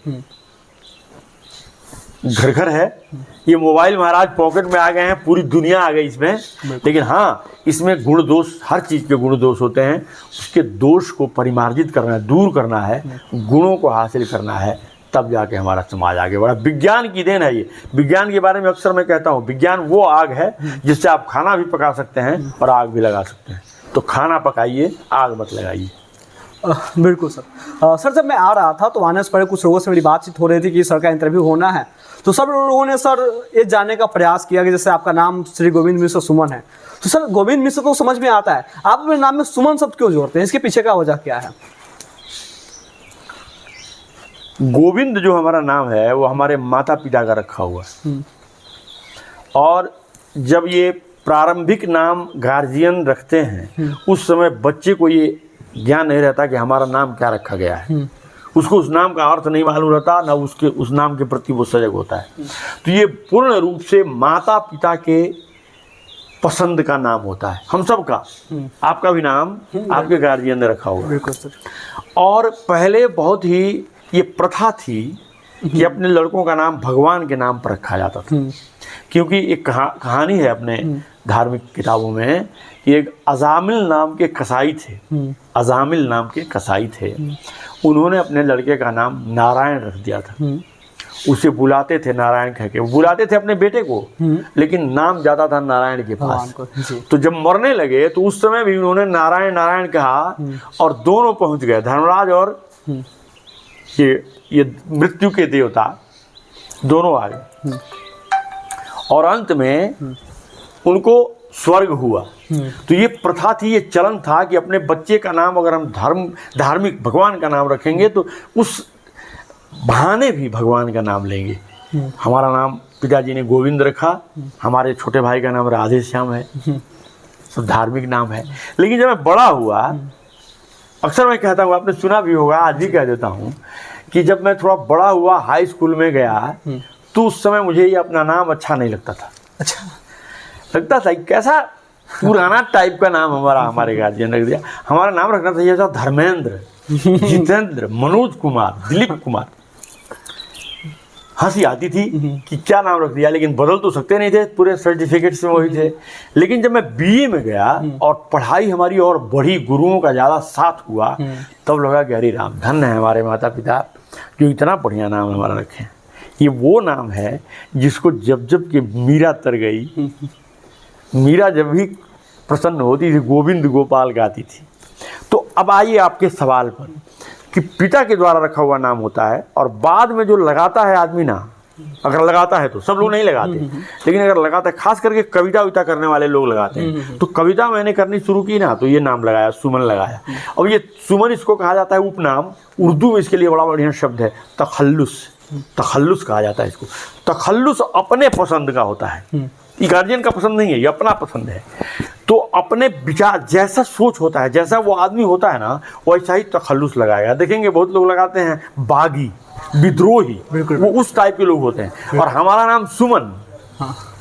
घर घर है। ये मोबाइल महाराज पॉकेट में आ गए हैं, पूरी दुनिया आ गई इसमें। लेकिन हाँ, इसमें गुण दोष, हर चीज़ के गुण दोष होते हैं। उसके दोष को परिमार्जित करना है, दूर करना है, गुणों को हासिल करना है, तब जाके हमारा समाज आगे बढ़ा। विज्ञान की देन है ये। विज्ञान के बारे में अक्सर मैं कहता हूँ, विज्ञान वो आग है जिससे आप खाना भी पका सकते हैं और आग भी लगा सकते हैं। तो खाना पकाइए, आग मत लगाइए। बिल्कुल सर। सर, जब मैं आ रहा था तो आने से पहले कुछ लोगों से मेरी बातचीत हो रही थी कि सर का इंटरव्यू होना है, तो सब लोगों ने सर ये जानने का प्रयास किया कि जैसे आपका नाम श्री गोविंद मिश्र सुमन है, तो सर गोविंद मिश्र तो समझ में आता है, आप अपने नाम में सुमन शब्द क्यों जोड़ते हैं? इसके पीछे का वजह क्या है? गोविंद जो हमारा नाम है वो हमारे माता पिता का रखा हुआ है, और जब ये प्रारंभिक नाम गार्जियन रखते हैं उस समय बच्चे को ये ज्ञान नहीं रहता कि हमारा नाम क्या रखा गया है। उसको उस नाम का अर्थ नहीं मालूम रहता, ना उसके उस नाम के प्रति वो सजग होता है। तो ये पूर्ण रूप से माता पिता के पसंद का नाम होता है, हम सब का। आपका भी नाम आपके गार्जियन ने रखा हुआ। बिल्कुल सर। और पहले बहुत ही ये प्रथा थी कि अपने लड़कों का नाम भगवान के नाम पर रखा जाता था, क्योंकि एक कहानी है अपने धार्मिक किताबों में कि एक अजामिल नाम के कसाई थे। अजामिल नाम के कसाई थे, उन्होंने अपने लड़के का नाम नारायण रख दिया था। उसे बुलाते थे नारायण कह के, बुलाते थे अपने बेटे को, लेकिन नाम जाता था नारायण के पास। तो जब मरने लगे तो उस समय भी उन्होंने नारायण नारायण कहा, और दोनों पहुंच गए, धर्मराज और ये मृत्यु के देवता दोनों आ गए, और अंत में उनको स्वर्ग हुआ। तो ये प्रथा थी, ये चलन था कि अपने बच्चे का नाम अगर हम धार्मिक भगवान का नाम रखेंगे तो उस बहाने भी भगवान का नाम लेंगे। हमारा नाम पिताजी ने गोविंद रखा, हमारे छोटे भाई का नाम राधे श्याम है, सब धार्मिक नाम है। लेकिन जब मैं बड़ा हुआ, अक्सर मैं कहता हूँ, आपने सुना भी होगा, आज भी कह देता हूँ, कि जब मैं थोड़ा बड़ा हुआ, हाई स्कूल में गया, तो उस समय मुझे ये अपना नाम अच्छा नहीं लगता था। अच्छा लगता था कैसा पुराना टाइप का नाम हमारे गार्जियन रख दिया। हमारा नाम रखना चाहिए था धर्मेंद्र, जितेंद्र, मनोज कुमार, दिलीप कुमार। हंसी आती थी कि क्या नाम रख दिया, लेकिन बदल तो सकते नहीं थे, पूरे सर्टिफिकेट्स में वही थे। लेकिन जब मैं बीए में गया और पढ़ाई हमारी और बढ़ी, गुरुओं का ज़्यादा साथ हुआ, तब लगा कि हरी राम, धन्य है हमारे माता पिता जो इतना बढ़िया नाम हमारा रखे। ये वो नाम है जिसको जब जब कि मीरा तर गई, मीरा जब भी प्रसन्न होती थी गोविंद गोपाल गाती थी। तो अब आइए आपके सवाल पर कि पिता के द्वारा रखा हुआ नाम होता है, और बाद में जो लगाता है आदमी ना, अगर लगाता है तो सब लोग नहीं लगाते, लेकिन अगर लगाता है, खास करके कविता विता करने वाले लोग लगाते हैं। तो कविता मैंने करनी शुरू की ना, तो ये नाम लगाया, सुमन लगाया। और ये सुमन इसको कहा जाता है उपनाम, उर्दू में इसके लिए बड़ा बढ़िया शब्द है तखल्लुस। तखल्लुस कहा जाता है इसको। तखल्लुस अपने पसंद का होता है, ये गार्जियन का पसंद नहीं है, ये अपना पसंद है। तो अपने विचार जैसा सोच होता है, जैसा वो आदमी होता है ना, वैसा ही तखल्लुस लगाएगा। देखेंगे बहुत लोग लगाते हैं बागी, विद्रोही, वो उस टाइप के लोग होते हैं। और हमारा नाम सुमन,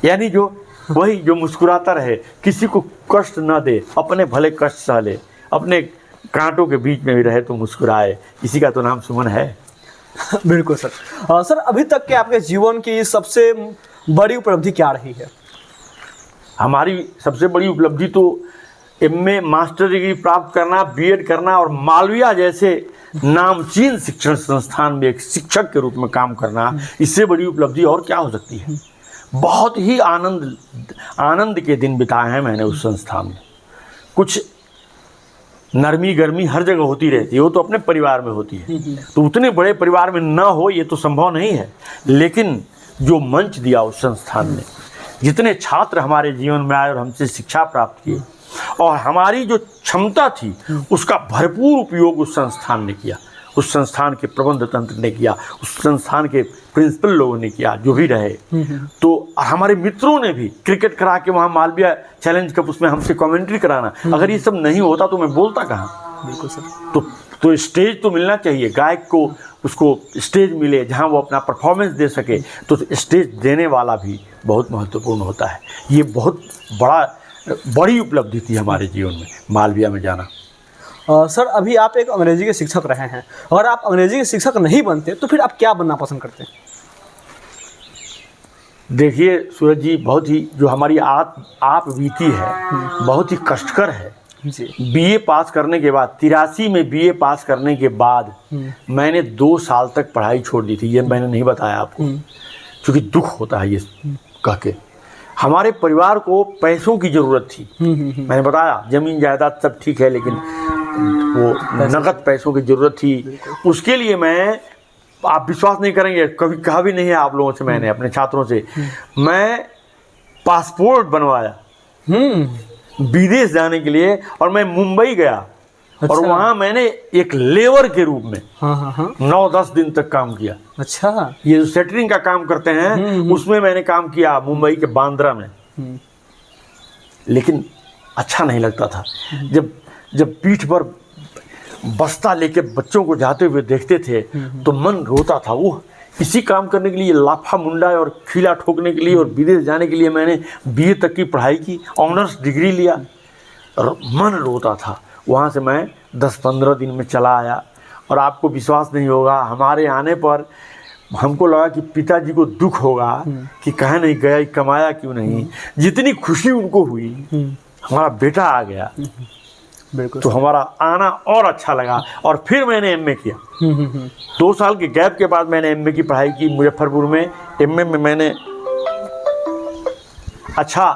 यानी जो वही जो मुस्कुराता रहे, किसी को कष्ट न दे, अपने भले कष्ट सह ले, अपने कांटों के बीच में भी रहे तो मुस्कुराए, इसी का तो नाम सुमन है। बिल्कुल सर। सर अभी तक के आपके जीवन की सबसे बड़ी उपलब्धि क्या रही है? हमारी सबसे बड़ी उपलब्धि तो एमए मास्टर डिग्री प्राप्त करना, बीएड करना और मालविया जैसे नामचीन शिक्षण संस्थान में एक शिक्षक के रूप में काम करना, इससे बड़ी उपलब्धि और क्या हो सकती है। बहुत ही आनंद के दिन बिताए हैं मैंने उस संस्थान में। कुछ नरमी गर्मी हर जगह होती रहती है, वो तो अपने परिवार में होती है, तो उतने बड़े परिवार में ना हो ये तो संभव नहीं है। लेकिन जो मंच दिया उस संस्थान ने, जितने छात्र हमारे जीवन में आए और हमसे शिक्षा प्राप्त किए, और हमारी जो क्षमता थी उसका भरपूर उपयोग उस संस्थान ने किया, उस संस्थान के प्रबंध तंत्र ने किया, उस संस्थान के प्रिंसिपल लोगों ने किया, जो भी रहे। तो हमारे मित्रों ने भी क्रिकेट करा के वहाँ मालविया चैलेंज कप उसमें हमसे कमेंट्री कराना, अगर ये सब नहीं होता तो मैं बोलता कहाँ। बिल्कुल सर। तो स्टेज तो मिलना चाहिए, गायक को उसको स्टेज मिले जहाँ वो अपना परफॉर्मेंस दे सके, तो स्टेज देने वाला भी बहुत महत्वपूर्ण होता है। ये बहुत बड़ी उपलब्धि थी हमारे जीवन में मालविया में जाना। सर अभी आप एक अंग्रेजी के शिक्षक रहे हैं, और आप अंग्रेजी के शिक्षक नहीं बनते तो फिर आप क्या बनना पसंद करते हैं? देखिए सूरज जी, बहुत ही जो हमारी आप बीती है बहुत ही कष्टकर है जी। बीए पास करने के बाद, 83 में बीए पास करने के बाद मैंने 2 साल तक पढ़ाई छोड़ दी थी। ये मैंने नहीं बताया आपको, क्योंकि दुख होता है ये कह के। हमारे परिवार को पैसों की ज़रूरत थी। मैंने बताया ज़मीन जायदाद सब ठीक है, लेकिन वो नगद पैसों की ज़रूरत थी। उसके लिए मैं, आप विश्वास नहीं करेंगे, कभी कहा भी नहीं है आप लोगों से, मैंने अपने छात्रों से, मैं पासपोर्ट बनवाया विदेश जाने के लिए, और मैं मुंबई गया। अच्छा। और वहाँ मैंने एक लेबर के रूप में 9-10 दिन तक काम किया। अच्छा। ये जो सेटरिंग का काम करते हैं उसमें मैंने काम किया मुंबई के बांद्रा में। लेकिन अच्छा नहीं लगता था। जब पीठ पर बस्ता लेके बच्चों को जाते हुए देखते थे तो मन रोता था। वो इसी काम करने के लिए, लाफा मुंडा और खीला ठोकने के लिए और विदेश जाने के लिए मैंने बीए तक की पढ़ाई की, ऑनर्स डिग्री लिया, और मन रोता था। वहाँ से मैं 10-15 दिन में चला आया, और आपको विश्वास नहीं होगा, हमारे आने पर हमको लगा कि पिताजी को दुख होगा कि कहाँ नहीं गया, कमाया क्यों नहीं। जितनी खुशी उनको हुई, हमारा बेटा आ गया, बिल्कुल, तो हमारा आना और अच्छा लगा। और फिर मैंने एमए किया। 2 साल के गैप के बाद मैंने एमए की पढ़ाई की मुजफ्फरपुर में। एमए में मैंने अच्छा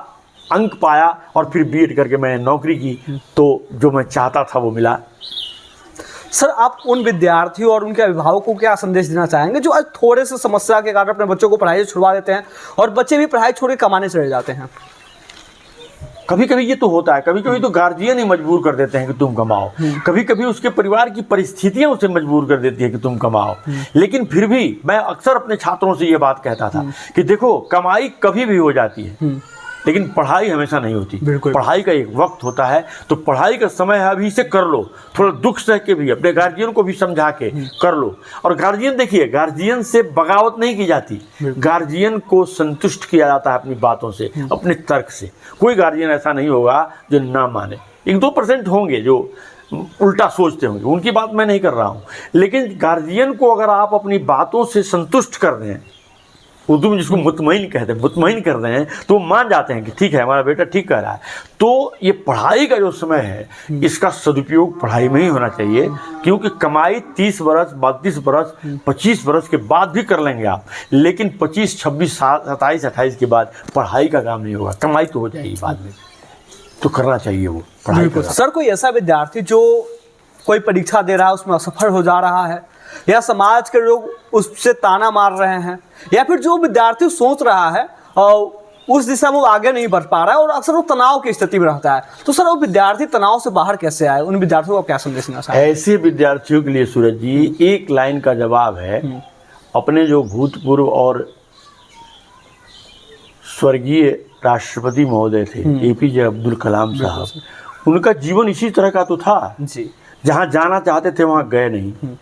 अंक पाया, और फिर बीएड करके मैंने नौकरी की, तो जो मैं चाहता था वो मिला। सर आप उन विद्यार्थियों और उनके अभिभावकों को क्या संदेश देना चाहेंगे जो आज थोड़े से समस्या के कारण अपने बच्चों को पढ़ाई से छुड़वा देते हैं, और बच्चे भी पढ़ाई छोड़ के कमाने चले जाते हैं? कभी कभी ये तो होता है, कभी कभी तो गार्जियन ही मजबूर कर देते हैं कि तुम कमाओ, कभी कभी उसके परिवार की परिस्थितियां उसे मजबूर कर देती है कि तुम कमाओ। लेकिन फिर भी मैं अक्सर अपने छात्रों से ये बात कहता था कि देखो, कमाई कभी भी हो जाती है, लेकिन पढ़ाई हमेशा नहीं होती। पढ़ाई का एक वक्त होता है, तो पढ़ाई का समय है, अभी से कर लो। थोड़ा दुख सह के भी, अपने गार्जियन को भी समझा के कर लो। और गार्जियन, देखिए, गार्जियन से बगावत नहीं की जाती, गार्जियन को संतुष्ट किया जाता है अपनी बातों से, अपने तर्क से। कोई गार्जियन ऐसा नहीं होगा जो ना माने। 1-2% होंगे जो उल्टा सोचते होंगे, उनकी बात मैं नहीं कर रहा हूँ। लेकिन गार्जियन को अगर आप अपनी बातों से संतुष्ट कर दें, उर्दू में जिसको मुतमईन कहते हैं, मुतमईन कर रहे हैं, तो मान जाते हैं कि ठीक है, हमारा बेटा ठीक कह रहा है। तो ये पढ़ाई का जो समय है, इसका सदुपयोग पढ़ाई में ही होना चाहिए, क्योंकि कमाई 30 बरस, 32 बरस, 25 बरस के बाद भी कर लेंगे आप, लेकिन 25, 26, 27, 28 के बाद पढ़ाई का काम नहीं होगा। कमाई तो हो जाएगी बाद में, तो करना चाहिए वो पढ़ाई का। सर कोई ऐसा विद्यार्थी जो कोई परीक्षा दे रहा है, उसमें असफल हो जा रहा है, या समाज के लोग उससे ताना मार रहे हैं, या फिर जो विद्यार्थी सोच रहा है और उस दिशा में वो आगे नहीं बढ़ पा रहा है और अक्सर वो तनाव की स्थिति में रहता है, तो सर वो विद्यार्थी तनाव से बाहर कैसे आए? उन विद्यार्थियों को क्या संदेश देना चाहिए? ऐसे विद्यार्थियों के लिए सूरज जी एक लाइन का जवाब है। अपने जो भूतपूर्व और स्वर्गीय राष्ट्रपति महोदय थे एपीजे अब्दुल कलाम साहब, उनका जीवन इसी तरह का तो था जी। जहाँ जाना चाहते थे वहाँ गए नहीं,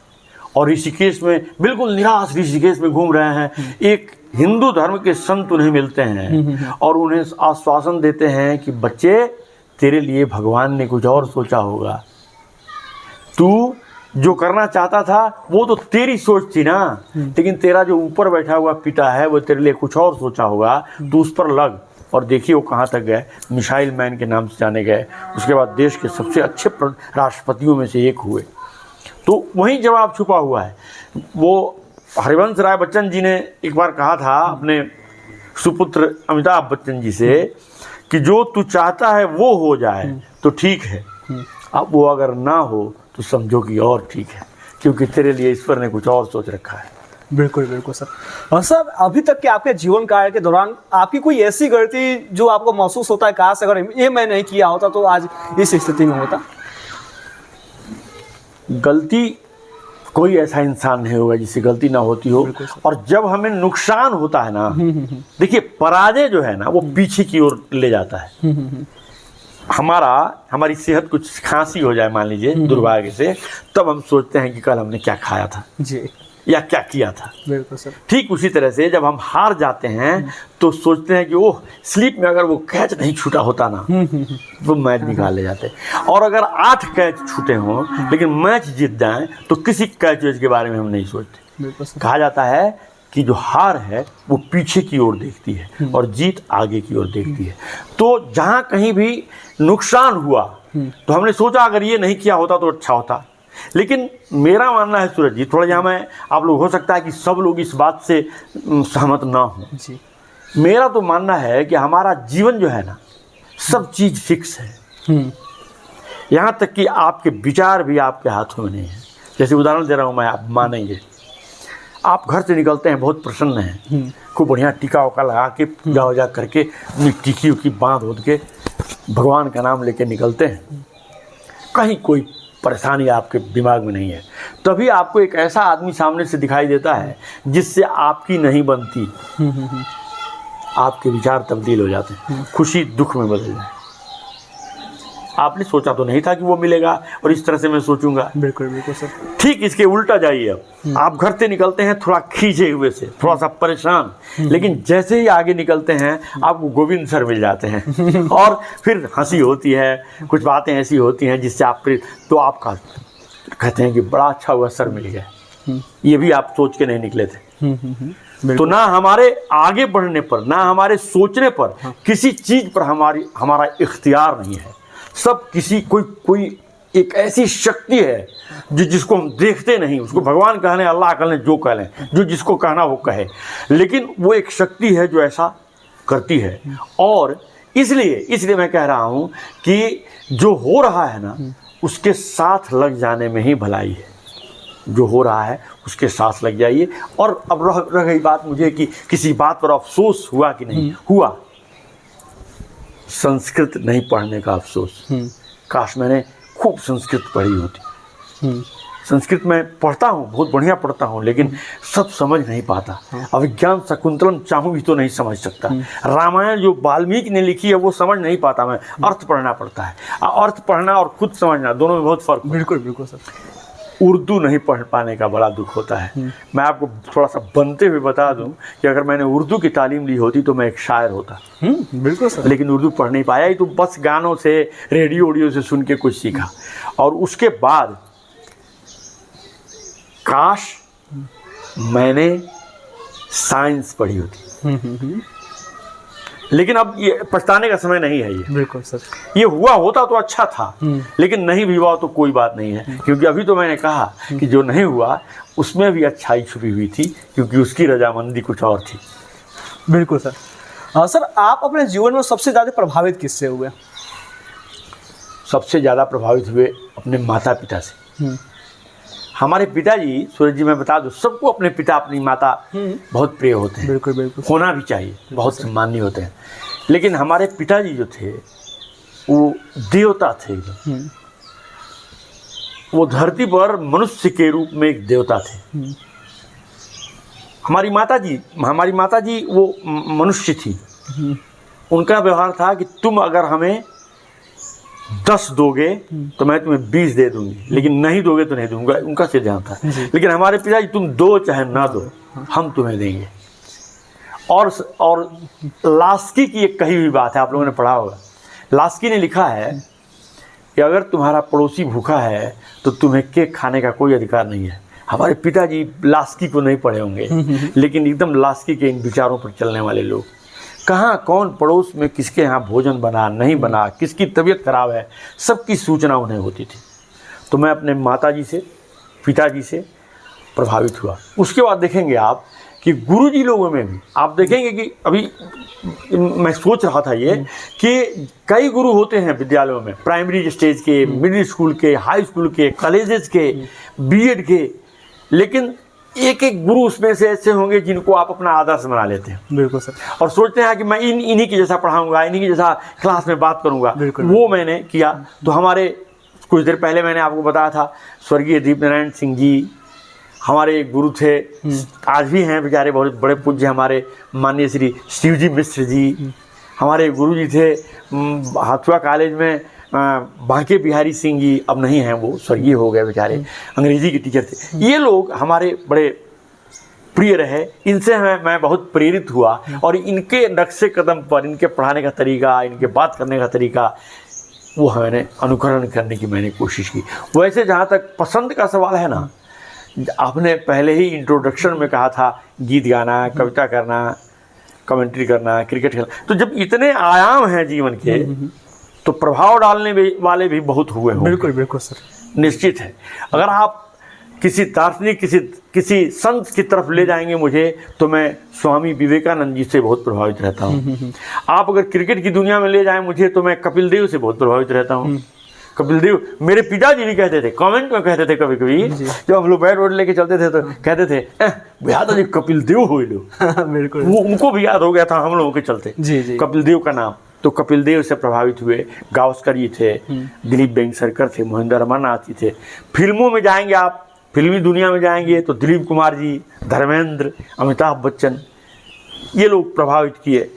और ऋषिकेश में बिल्कुल निराश ऋषिकेश में घूम रहे हैं। एक हिंदू धर्म के संत उन्हें मिलते हैं और उन्हें आश्वासन देते हैं कि बच्चे, तेरे लिए भगवान ने कुछ और सोचा होगा, तू जो करना चाहता था वो तो तेरी सोच थी ना, लेकिन तेरा जो ऊपर बैठा हुआ पिता है वो तेरे लिए कुछ और सोचा होगा, तू उस पर लग। और देखिए वो कहाँ तक गए, मिसाइल मैन के नाम से जाने गए, उसके बाद देश के सबसे अच्छे राष्ट्रपतियों में से एक हुए। तो वहीं जवाब छुपा हुआ है। वो हरिवंश राय बच्चन जी ने एक बार कहा था अपने सुपुत्र अमिताभ बच्चन जी से कि जो तू चाहता है वो हो जाए तो ठीक है, अब वो अगर ना हो तो समझो कि और ठीक है, क्योंकि तेरे लिए ईश्वर ने कुछ और सोच रखा है। बिल्कुल बिल्कुल सर। और सर, अभी तक के आपके जीवन काल के दौरान आपकी कोई ऐसी गलती जो आपको महसूस होता है, काश अगर ये मैं नहीं किया होता तो आज इस स्थिति में होता? गलती, कोई ऐसा इंसान नहीं होगा जिससे गलती ना होती हो। और जब हमें नुकसान होता है ना, देखिए पराजय जो है ना वो पीछे की ओर ले जाता है। हमारी सेहत, कुछ खांसी हो जाए मान लीजिए दुर्भाग्य से, तब हम सोचते हैं कि कल हमने क्या खाया था जी, या क्या किया था। बिल्कुल सर। ठीक उसी तरह से जब हम हार जाते हैं तो सोचते हैं कि ओह, स्लीप में अगर वो कैच नहीं छूटा होता ना तो मैच निकाल ले जाते। और अगर 8 कैच छूटे हों लेकिन मैच जीत जाएं तो किसी कैच वैच के बारे में हम नहीं सोचते। कहा जाता है कि जो हार है वो पीछे की ओर देखती है और जीत आगे की ओर देखती है। तो जहाँ कहीं भी नुकसान हुआ तो हमने सोचा अगर ये नहीं किया होता तो अच्छा होता। लेकिन मेरा मानना है सूरज जी, थोड़ा यहाँ मैं, आप लोग हो सकता है कि सब लोग इस बात से सहमत ना हो जी, मेरा तो मानना है कि हमारा जीवन जो है ना, सब चीज़ फिक्स है। यहाँ तक कि आपके विचार भी आपके हाथों में नहीं है। जैसे उदाहरण दे रहा हूँ मैं, आप मानेंगे, आप घर से निकलते हैं बहुत प्रसन्न हैं, खूब बढ़िया टीका उका लगा के पूजा वूजा करके अपनी टिकी उकी बांध उध के भगवान का नाम लेके निकलते हैं, कहीं कोई परेशानी आपके दिमाग में नहीं है। तभी आपको एक ऐसा आदमी सामने से दिखाई देता है जिससे आपकी नहीं बनती, आपके विचार तब्दील हो जाते हैं, खुशी दुख में बदल जाए। आपने सोचा तो नहीं था कि वो मिलेगा और इस तरह से मैं सोचूंगा। बिल्कुल बिल्कुल सर। ठीक इसके उल्टा जाइए, अब आप घर से निकलते हैं थोड़ा खींचे हुए से, थोड़ा सा परेशान, लेकिन जैसे ही आगे निकलते हैं आपको गोविंद सर मिल जाते हैं और फिर हंसी होती है, कुछ बातें ऐसी होती हैं जिससे आप तो आपका कहते हैं कि बड़ा अच्छा हुआ सर मिल गया, ये भी आप सोच के नहीं निकले थे। तो ना हमारे आगे बढ़ने पर, ना हमारे सोचने पर, किसी चीज पर हमारा इख्तियार नहीं है। सब किसी कोई एक ऐसी शक्ति है जिसको हम देखते नहीं, उसको भगवान कह लें, अल्लाह कह लें, जो कह लें, जो जिसको कहना वो कहे, लेकिन वो एक शक्ति है जो ऐसा करती है। और इसलिए मैं कह रहा हूँ कि जो हो रहा है ना उसके साथ लग जाने में ही भलाई है। जो हो रहा है उसके साथ लग जाइए। और अब रह गई बात मुझे कि किसी बात पर अफसोस हुआ कि नहीं हुआ, संस्कृत नहीं पढ़ने का अफसोस। काश मैंने खूब संस्कृत पढ़ी होती। संस्कृत में पढ़ता हूँ, बहुत बढ़िया पढ़ता हूँ, लेकिन सब समझ नहीं पाता। अभिज्ञान शकुंतलम चाहूँ भी तो नहीं समझ सकता। रामायण जो वाल्मीकि ने लिखी है वो समझ नहीं पाता मैं, अर्थ पढ़ना पड़ता है। अर्थ पढ़ना और खुद समझना दोनों में बहुत फर्क। बिल्कुल बिल्कुल सर। उर्दू नहीं पढ़ पाने का बड़ा दुख होता है। मैं आपको थोड़ा सा बनते हुए बता दूं कि अगर मैंने उर्दू की तालीम ली होती तो मैं एक शायर होता। बिल्कुल सर। लेकिन उर्दू पढ़ नहीं पाया ही, तो बस गानों से, रेडियो से सुन के कुछ सीखा। और उसके बाद काश मैंने साइंस पढ़ी होती। लेकिन अब ये पछताने का समय नहीं है। ये बिल्कुल सर, ये हुआ होता तो अच्छा था, लेकिन नहीं भी हुआ तो कोई बात नहीं है, क्योंकि अभी तो मैंने कहा कि जो नहीं हुआ उसमें भी अच्छाई छुपी हुई थी, क्योंकि उसकी रजामंदी कुछ और थी। बिल्कुल सर। सर, आप अपने जीवन में सबसे ज़्यादा प्रभावित किससे हुए? सबसे ज़्यादा प्रभावित हुए अपने माता पिता से। हमारे पिताजी, सूरज जी मैं बता दूं, सबको अपने पिता अपनी माता बहुत प्रिय होते हैं। बिल्कुल बिल्कुल, होना भी चाहिए, बहुत सम्मानीय होते हैं। लेकिन हमारे पिताजी जो थे वो देवता थे। वो धरती पर मनुष्य के रूप में एक देवता थे। हमारी माता जी वो मनुष्य थी, उनका व्यवहार था कि तुम अगर हमें 10 दोगे तो मैं तुम्हें 20 दे दूंगी, लेकिन नहीं दोगे तो नहीं दूंगा, उनका सिद्धांत था। लेकिन हमारे पिताजी तुम दो चाहे ना दो, हम तुम्हें देंगे। और लास्की की एक कही हुई बात है, आप लोगों ने पढ़ा होगा। लास्की ने लिखा है कि अगर तुम्हारा पड़ोसी भूखा है तो तुम्हें केक खाने का कोई अधिकार नहीं है। हमारे पिताजी लास्की को नहीं पढ़े होंगे, लेकिन एकदम लास्की के इन विचारों पर चलने वाले लोग। कहाँ कौन पड़ोस में किसके यहाँ भोजन बना नहीं बना, किसकी तबीयत खराब है, सबकी सूचना उन्हें होती थी। तो मैं अपने माताजी से, पिताजी से प्रभावित हुआ। उसके बाद देखेंगे आप कि गुरुजी लोगों में भी आप देखेंगे कि अभी मैं सोच रहा था ये कि कई गुरु होते हैं विद्यालयों में, प्राइमरी स्टेज के, मिडिल स्कूल के, हाई स्कूल के, कॉलेजेस के, बीएड के, लेकिन एक एक गुरु उसमें से ऐसे होंगे जिनको आप अपना आदर्श बना लेते हैं। बिल्कुल सर। और सोचते हैं कि मैं इन्हीं के जैसा पढ़ाऊंगा, इन्हीं के जैसा क्लास में बात करूंगा। वो मैंने किया। तो हमारे कुछ देर पहले मैंने आपको बताया था, स्वर्गीय दीप नारायण सिंह जी हमारे गुरु थे, आज भी हैं बेचारे, बहुत बड़े पूज्य हमारे माननीय श्री शिवजी मिश्र जी हमारे गुरु जी थे। हाथुआ कॉलेज में बांके बिहारी सिंह जी, अब नहीं हैं, वो स्वर्गीय हो गए बेचारे, अंग्रेजी के टीचर थे। ये लोग हमारे बड़े प्रिय रहे, इनसे मैं बहुत प्रेरित हुआ और इनके नक्शे कदम पर, इनके पढ़ाने का तरीका, इनके बात करने का तरीका, वो मैंने अनुकरण करने की मैंने कोशिश की। वैसे जहाँ तक पसंद का सवाल है ना, आपने पहले ही इंट्रोडक्शन में कहा था गीत गाना, कविता करना, कमेंट्री करना, क्रिकेट खेलना, तो जब इतने आयाम हैं जीवन के तो प्रभाव डालने वाले भी बहुत हुए होंगे। बिल्कुल बिल्कुल सर, निश्चित है। अगर आप किसी दार्शनिक, किसी संत की तरफ ले जाएंगे मुझे, तो मैं स्वामी विवेकानंद जी से बहुत प्रभावित रहता हूँ। आप अगर क्रिकेट की दुनिया में ले जाएं मुझे, तो मैं कपिल देव से बहुत प्रभावित रहता हूँ। कपिल देव, मेरे पिताजी भी कहते थे, कमेंट में कहते थे कभी कभी, जब हम लोग बैट वोट लेके चलते थे तो कहते थे भैया तो जी कपिल देव हो लो। बिल्कुल, वो उनको भी याद हो गया था हम लोगों के चलते, जी कपिल देव का नाम। तो कपिल देव से प्रभावित हुए। गावस्कर जी थे, दिलीप वेंगसरकर थे, मोहिंदर अमरनाथ जी थे। फिल्मों में जाएंगे आप, फिल्मी दुनिया में जाएंगे तो दिलीप कुमार जी, धर्मेंद्र, अमिताभ बच्चन, ये लोग प्रभावित किए।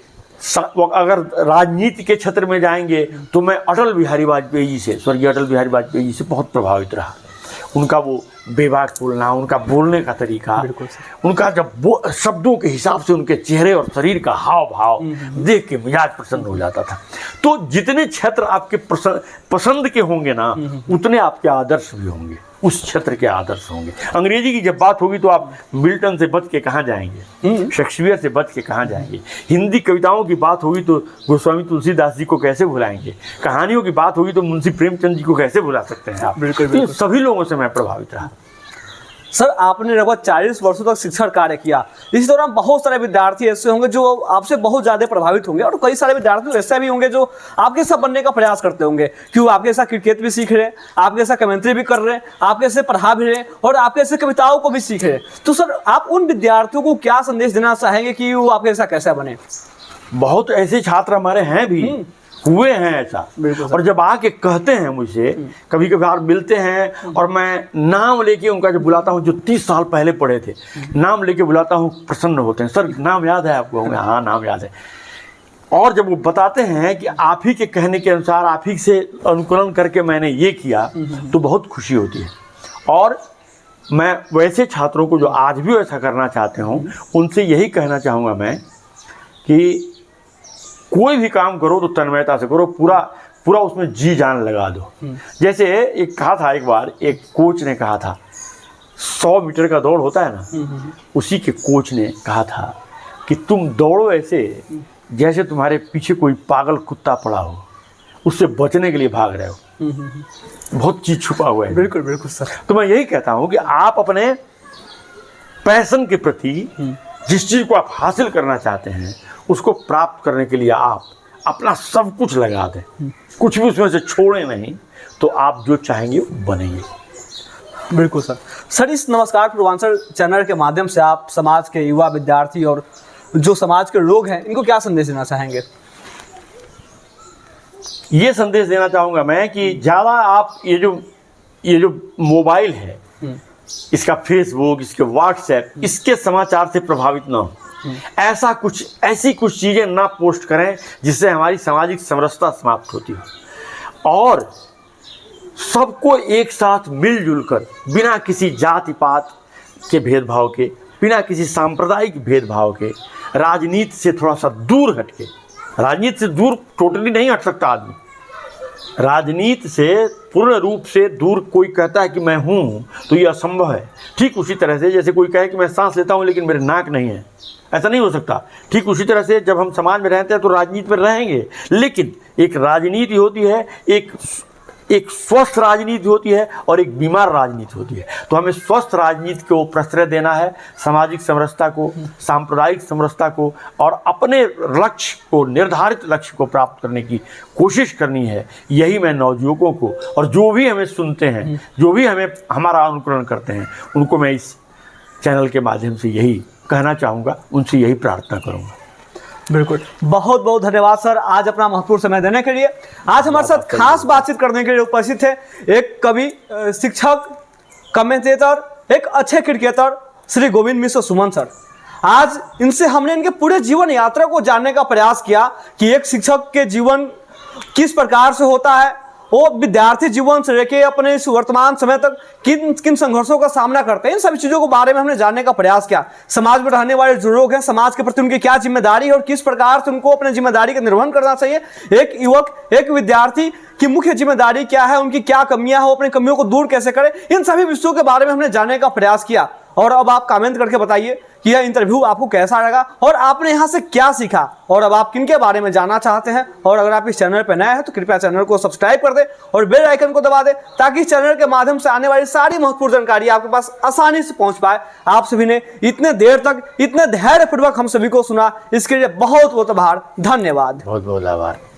अगर राजनीति के क्षेत्र में जाएंगे तो मैं अटल बिहारी वाजपेयी जी से, स्वर्गीय अटल बिहारी वाजपेयी जी से बहुत प्रभावित रहा। उनका वो बेबाक बोलना, उनका बोलने का तरीका, उनका जब शब्दों के हिसाब से उनके चेहरे और शरीर का हाव भाव देख के मिजाज प्रसन्न हो जाता था। तो जितने क्षेत्र आपके पसंद के होंगे ना, उतने आपके आदर्श भी होंगे, उस क्षेत्र के आदर्श होंगे। अंग्रेजी की जब बात होगी तो आप मिल्टन से बच के कहाँ जाएंगे, शेक्सपियर से बच के कहाँ जाएंगे। हिंदी कविताओं की बात होगी तो गोस्वामी तुलसीदास जी को कैसे भुलाएंगे। कहानियों की बात होगी तो मुंशी प्रेमचंद जी को कैसे भुला सकते हैं आप। बिल्कुल। तो सभी लोगों से मैं प्रभावित रहा। सर, आपने लगभग 40 वर्षों तक शिक्षण कार्य किया। इसी दौरान बहुत सारे विद्यार्थी ऐसे होंगे जो आपसे बहुत ज़्यादा प्रभावित होंगे, और कई सारे विद्यार्थी ऐसे भी होंगे जो आपके साथ बनने का प्रयास करते होंगे, क्यों आपके साथ क्रिकेट भी सीख रहे हैं, आपके साथ कमेंट्री भी कर रहे हैं, आपके से पढ़ा भी रहे हैं और आपके से कविताओं को भी सीख रहे हैं। तो सर, आप उन विद्यार्थियों को क्या संदेश देना चाहेंगे कि वो आपके साथ कैसे बने? बहुत ऐसे छात्र हमारे हैं भी, हुए हैं ऐसा। और जब आके कहते हैं मुझसे, कभी कभार मिलते हैं और मैं नाम लेके उनका जब बुलाता हूँ, जो 30 साल पहले पढ़े थे, नाम लेके बुलाता हूँ, प्रसन्न होते हैं। सर नाम याद है आपको? हाँ नाम याद है। और जब वो बताते हैं कि आप ही के कहने के अनुसार, आप ही से अनुकरण करके मैंने ये किया, तो बहुत खुशी होती है। और मैं वैसे छात्रों को जो आज भी वैसा करना चाहते हूँ, उनसे यही कहना चाहूँगा मैं कि कोई भी काम करो तो तन्मयता से करो, पूरा उसमें जी जान लगा दो। जैसे एक कहा था, एक बार एक कोच ने कहा था, 100 मीटर का दौड़ होता है ना, उसी के कोच ने कहा था कि तुम दौड़ो ऐसे जैसे तुम्हारे पीछे कोई पागल कुत्ता पड़ा हो, उससे बचने के लिए भाग रहे हो। बहुत चीज छुपा हुआ है। बिल्कुल बिल्कुल सर। तो मैं यही कहता हूँ कि आप अपने पैशन के प्रति, जिस चीज को आप हासिल करना चाहते हैं, उसको प्राप्त करने के लिए आप अपना सब कुछ लगा दें, कुछ भी उसमें से छोड़े नहीं, तो आप जो चाहेंगे वो बनेंगे। बिल्कुल सर। सर, इस नमस्कार पूर्वांचल चैनल के माध्यम से आप समाज के युवा, विद्यार्थी और जो समाज के लोग हैं, इनको क्या संदेश देना चाहेंगे? ये संदेश देना चाहूँगा मैं कि ज़्यादा आप ये जो मोबाइल है, इसका फेसबुक, इसके व्हाट्सएप, इसके समाचार से प्रभावित ना हो। ऐसी कुछ चीज़ें ना पोस्ट करें जिससे हमारी सामाजिक समरसता समाप्त होती हो, और सबको एक साथ मिलजुल कर बिना किसी जाति पात के भेदभाव के, बिना किसी सांप्रदायिक भेदभाव के, राजनीति से थोड़ा सा दूर हटके, राजनीति से दूर टोटली नहीं हट सकता आदमी, राजनीति से पूर्ण रूप से दूर कोई कहता है कि मैं हूँ तो ये असंभव है। ठीक उसी तरह से जैसे कोई कहे कि मैं सांस लेता हूँ लेकिन मेरे नाक नहीं है, ऐसा नहीं हो सकता। ठीक उसी तरह से जब हम समाज में रहते हैं तो राजनीति में रहेंगे, लेकिन एक राजनीति होती है, एक स्वस्थ राजनीति होती है और एक बीमार राजनीति होती है। तो हमें स्वस्थ राजनीति को प्रश्रय देना है, सामाजिक समरसता को, सांप्रदायिक समरसता को, और अपने लक्ष्य को, निर्धारित लक्ष्य को प्राप्त करने की कोशिश करनी है। यही मैं नवयुवकों को, और जो भी हमें सुनते हैं, जो भी हमारा अनुकरण करते हैं, उनको मैं इस चैनल के माध्यम से यही कहना चाहूँगा, उनसे यही प्रार्थना करूँगा। बिल्कुल, बहुत बहुत धन्यवाद सर आज अपना महत्वपूर्ण समय देने के लिए। आज हमारे साथ खास बातचीत करने के लिए उपस्थित थे एक कवि, शिक्षक, कमेंटेटर, एक अच्छे क्रिकेटर श्री गोविंद मिश्र सुमन सर। आज इनसे हमने इनके पूरे जीवन यात्रा को जानने का प्रयास किया कि एक शिक्षक के जीवन किस प्रकार से होता है, वो विद्यार्थी जीवन से लेके अपने इस वर्तमान समय तक किन किन संघर्षों का सामना करते हैं, इन सभी चीज़ों के बारे में हमने जानने का प्रयास किया। समाज में रहने वाले जो लोग हैं, समाज के प्रति उनकी क्या जिम्मेदारी है और किस प्रकार से उनको अपनी जिम्मेदारी का निर्वहन करना चाहिए। एक युवक, एक विद्यार्थी की मुख्य जिम्मेदारी क्या है, उनकी क्या कमियां हैं, वो अपनी कमियों को दूर कैसे करें, इन सभी विषयों के बारे में हमने जानने का प्रयास किया। और अब आप कमेंट करके बताइए कि यह इंटरव्यू आपको कैसा लगा और आपने यहाँ से क्या सीखा, और अब आप किन के बारे में जानना चाहते हैं। और अगर आप इस चैनल पर नए हैं तो कृपया चैनल को सब्सक्राइब कर दें और बेल आइकन को दबा दें, ताकि इस चैनल के माध्यम से आने वाली सारी महत्वपूर्ण जानकारी आपके पास आसानी से पहुंच पाए। आप सभी ने इतने देर तक इतने धैर्यपूर्वक हम सभी को सुना, इसके लिए बहुत बहुत आभार, धन्यवाद। बहुत बहुत आभार।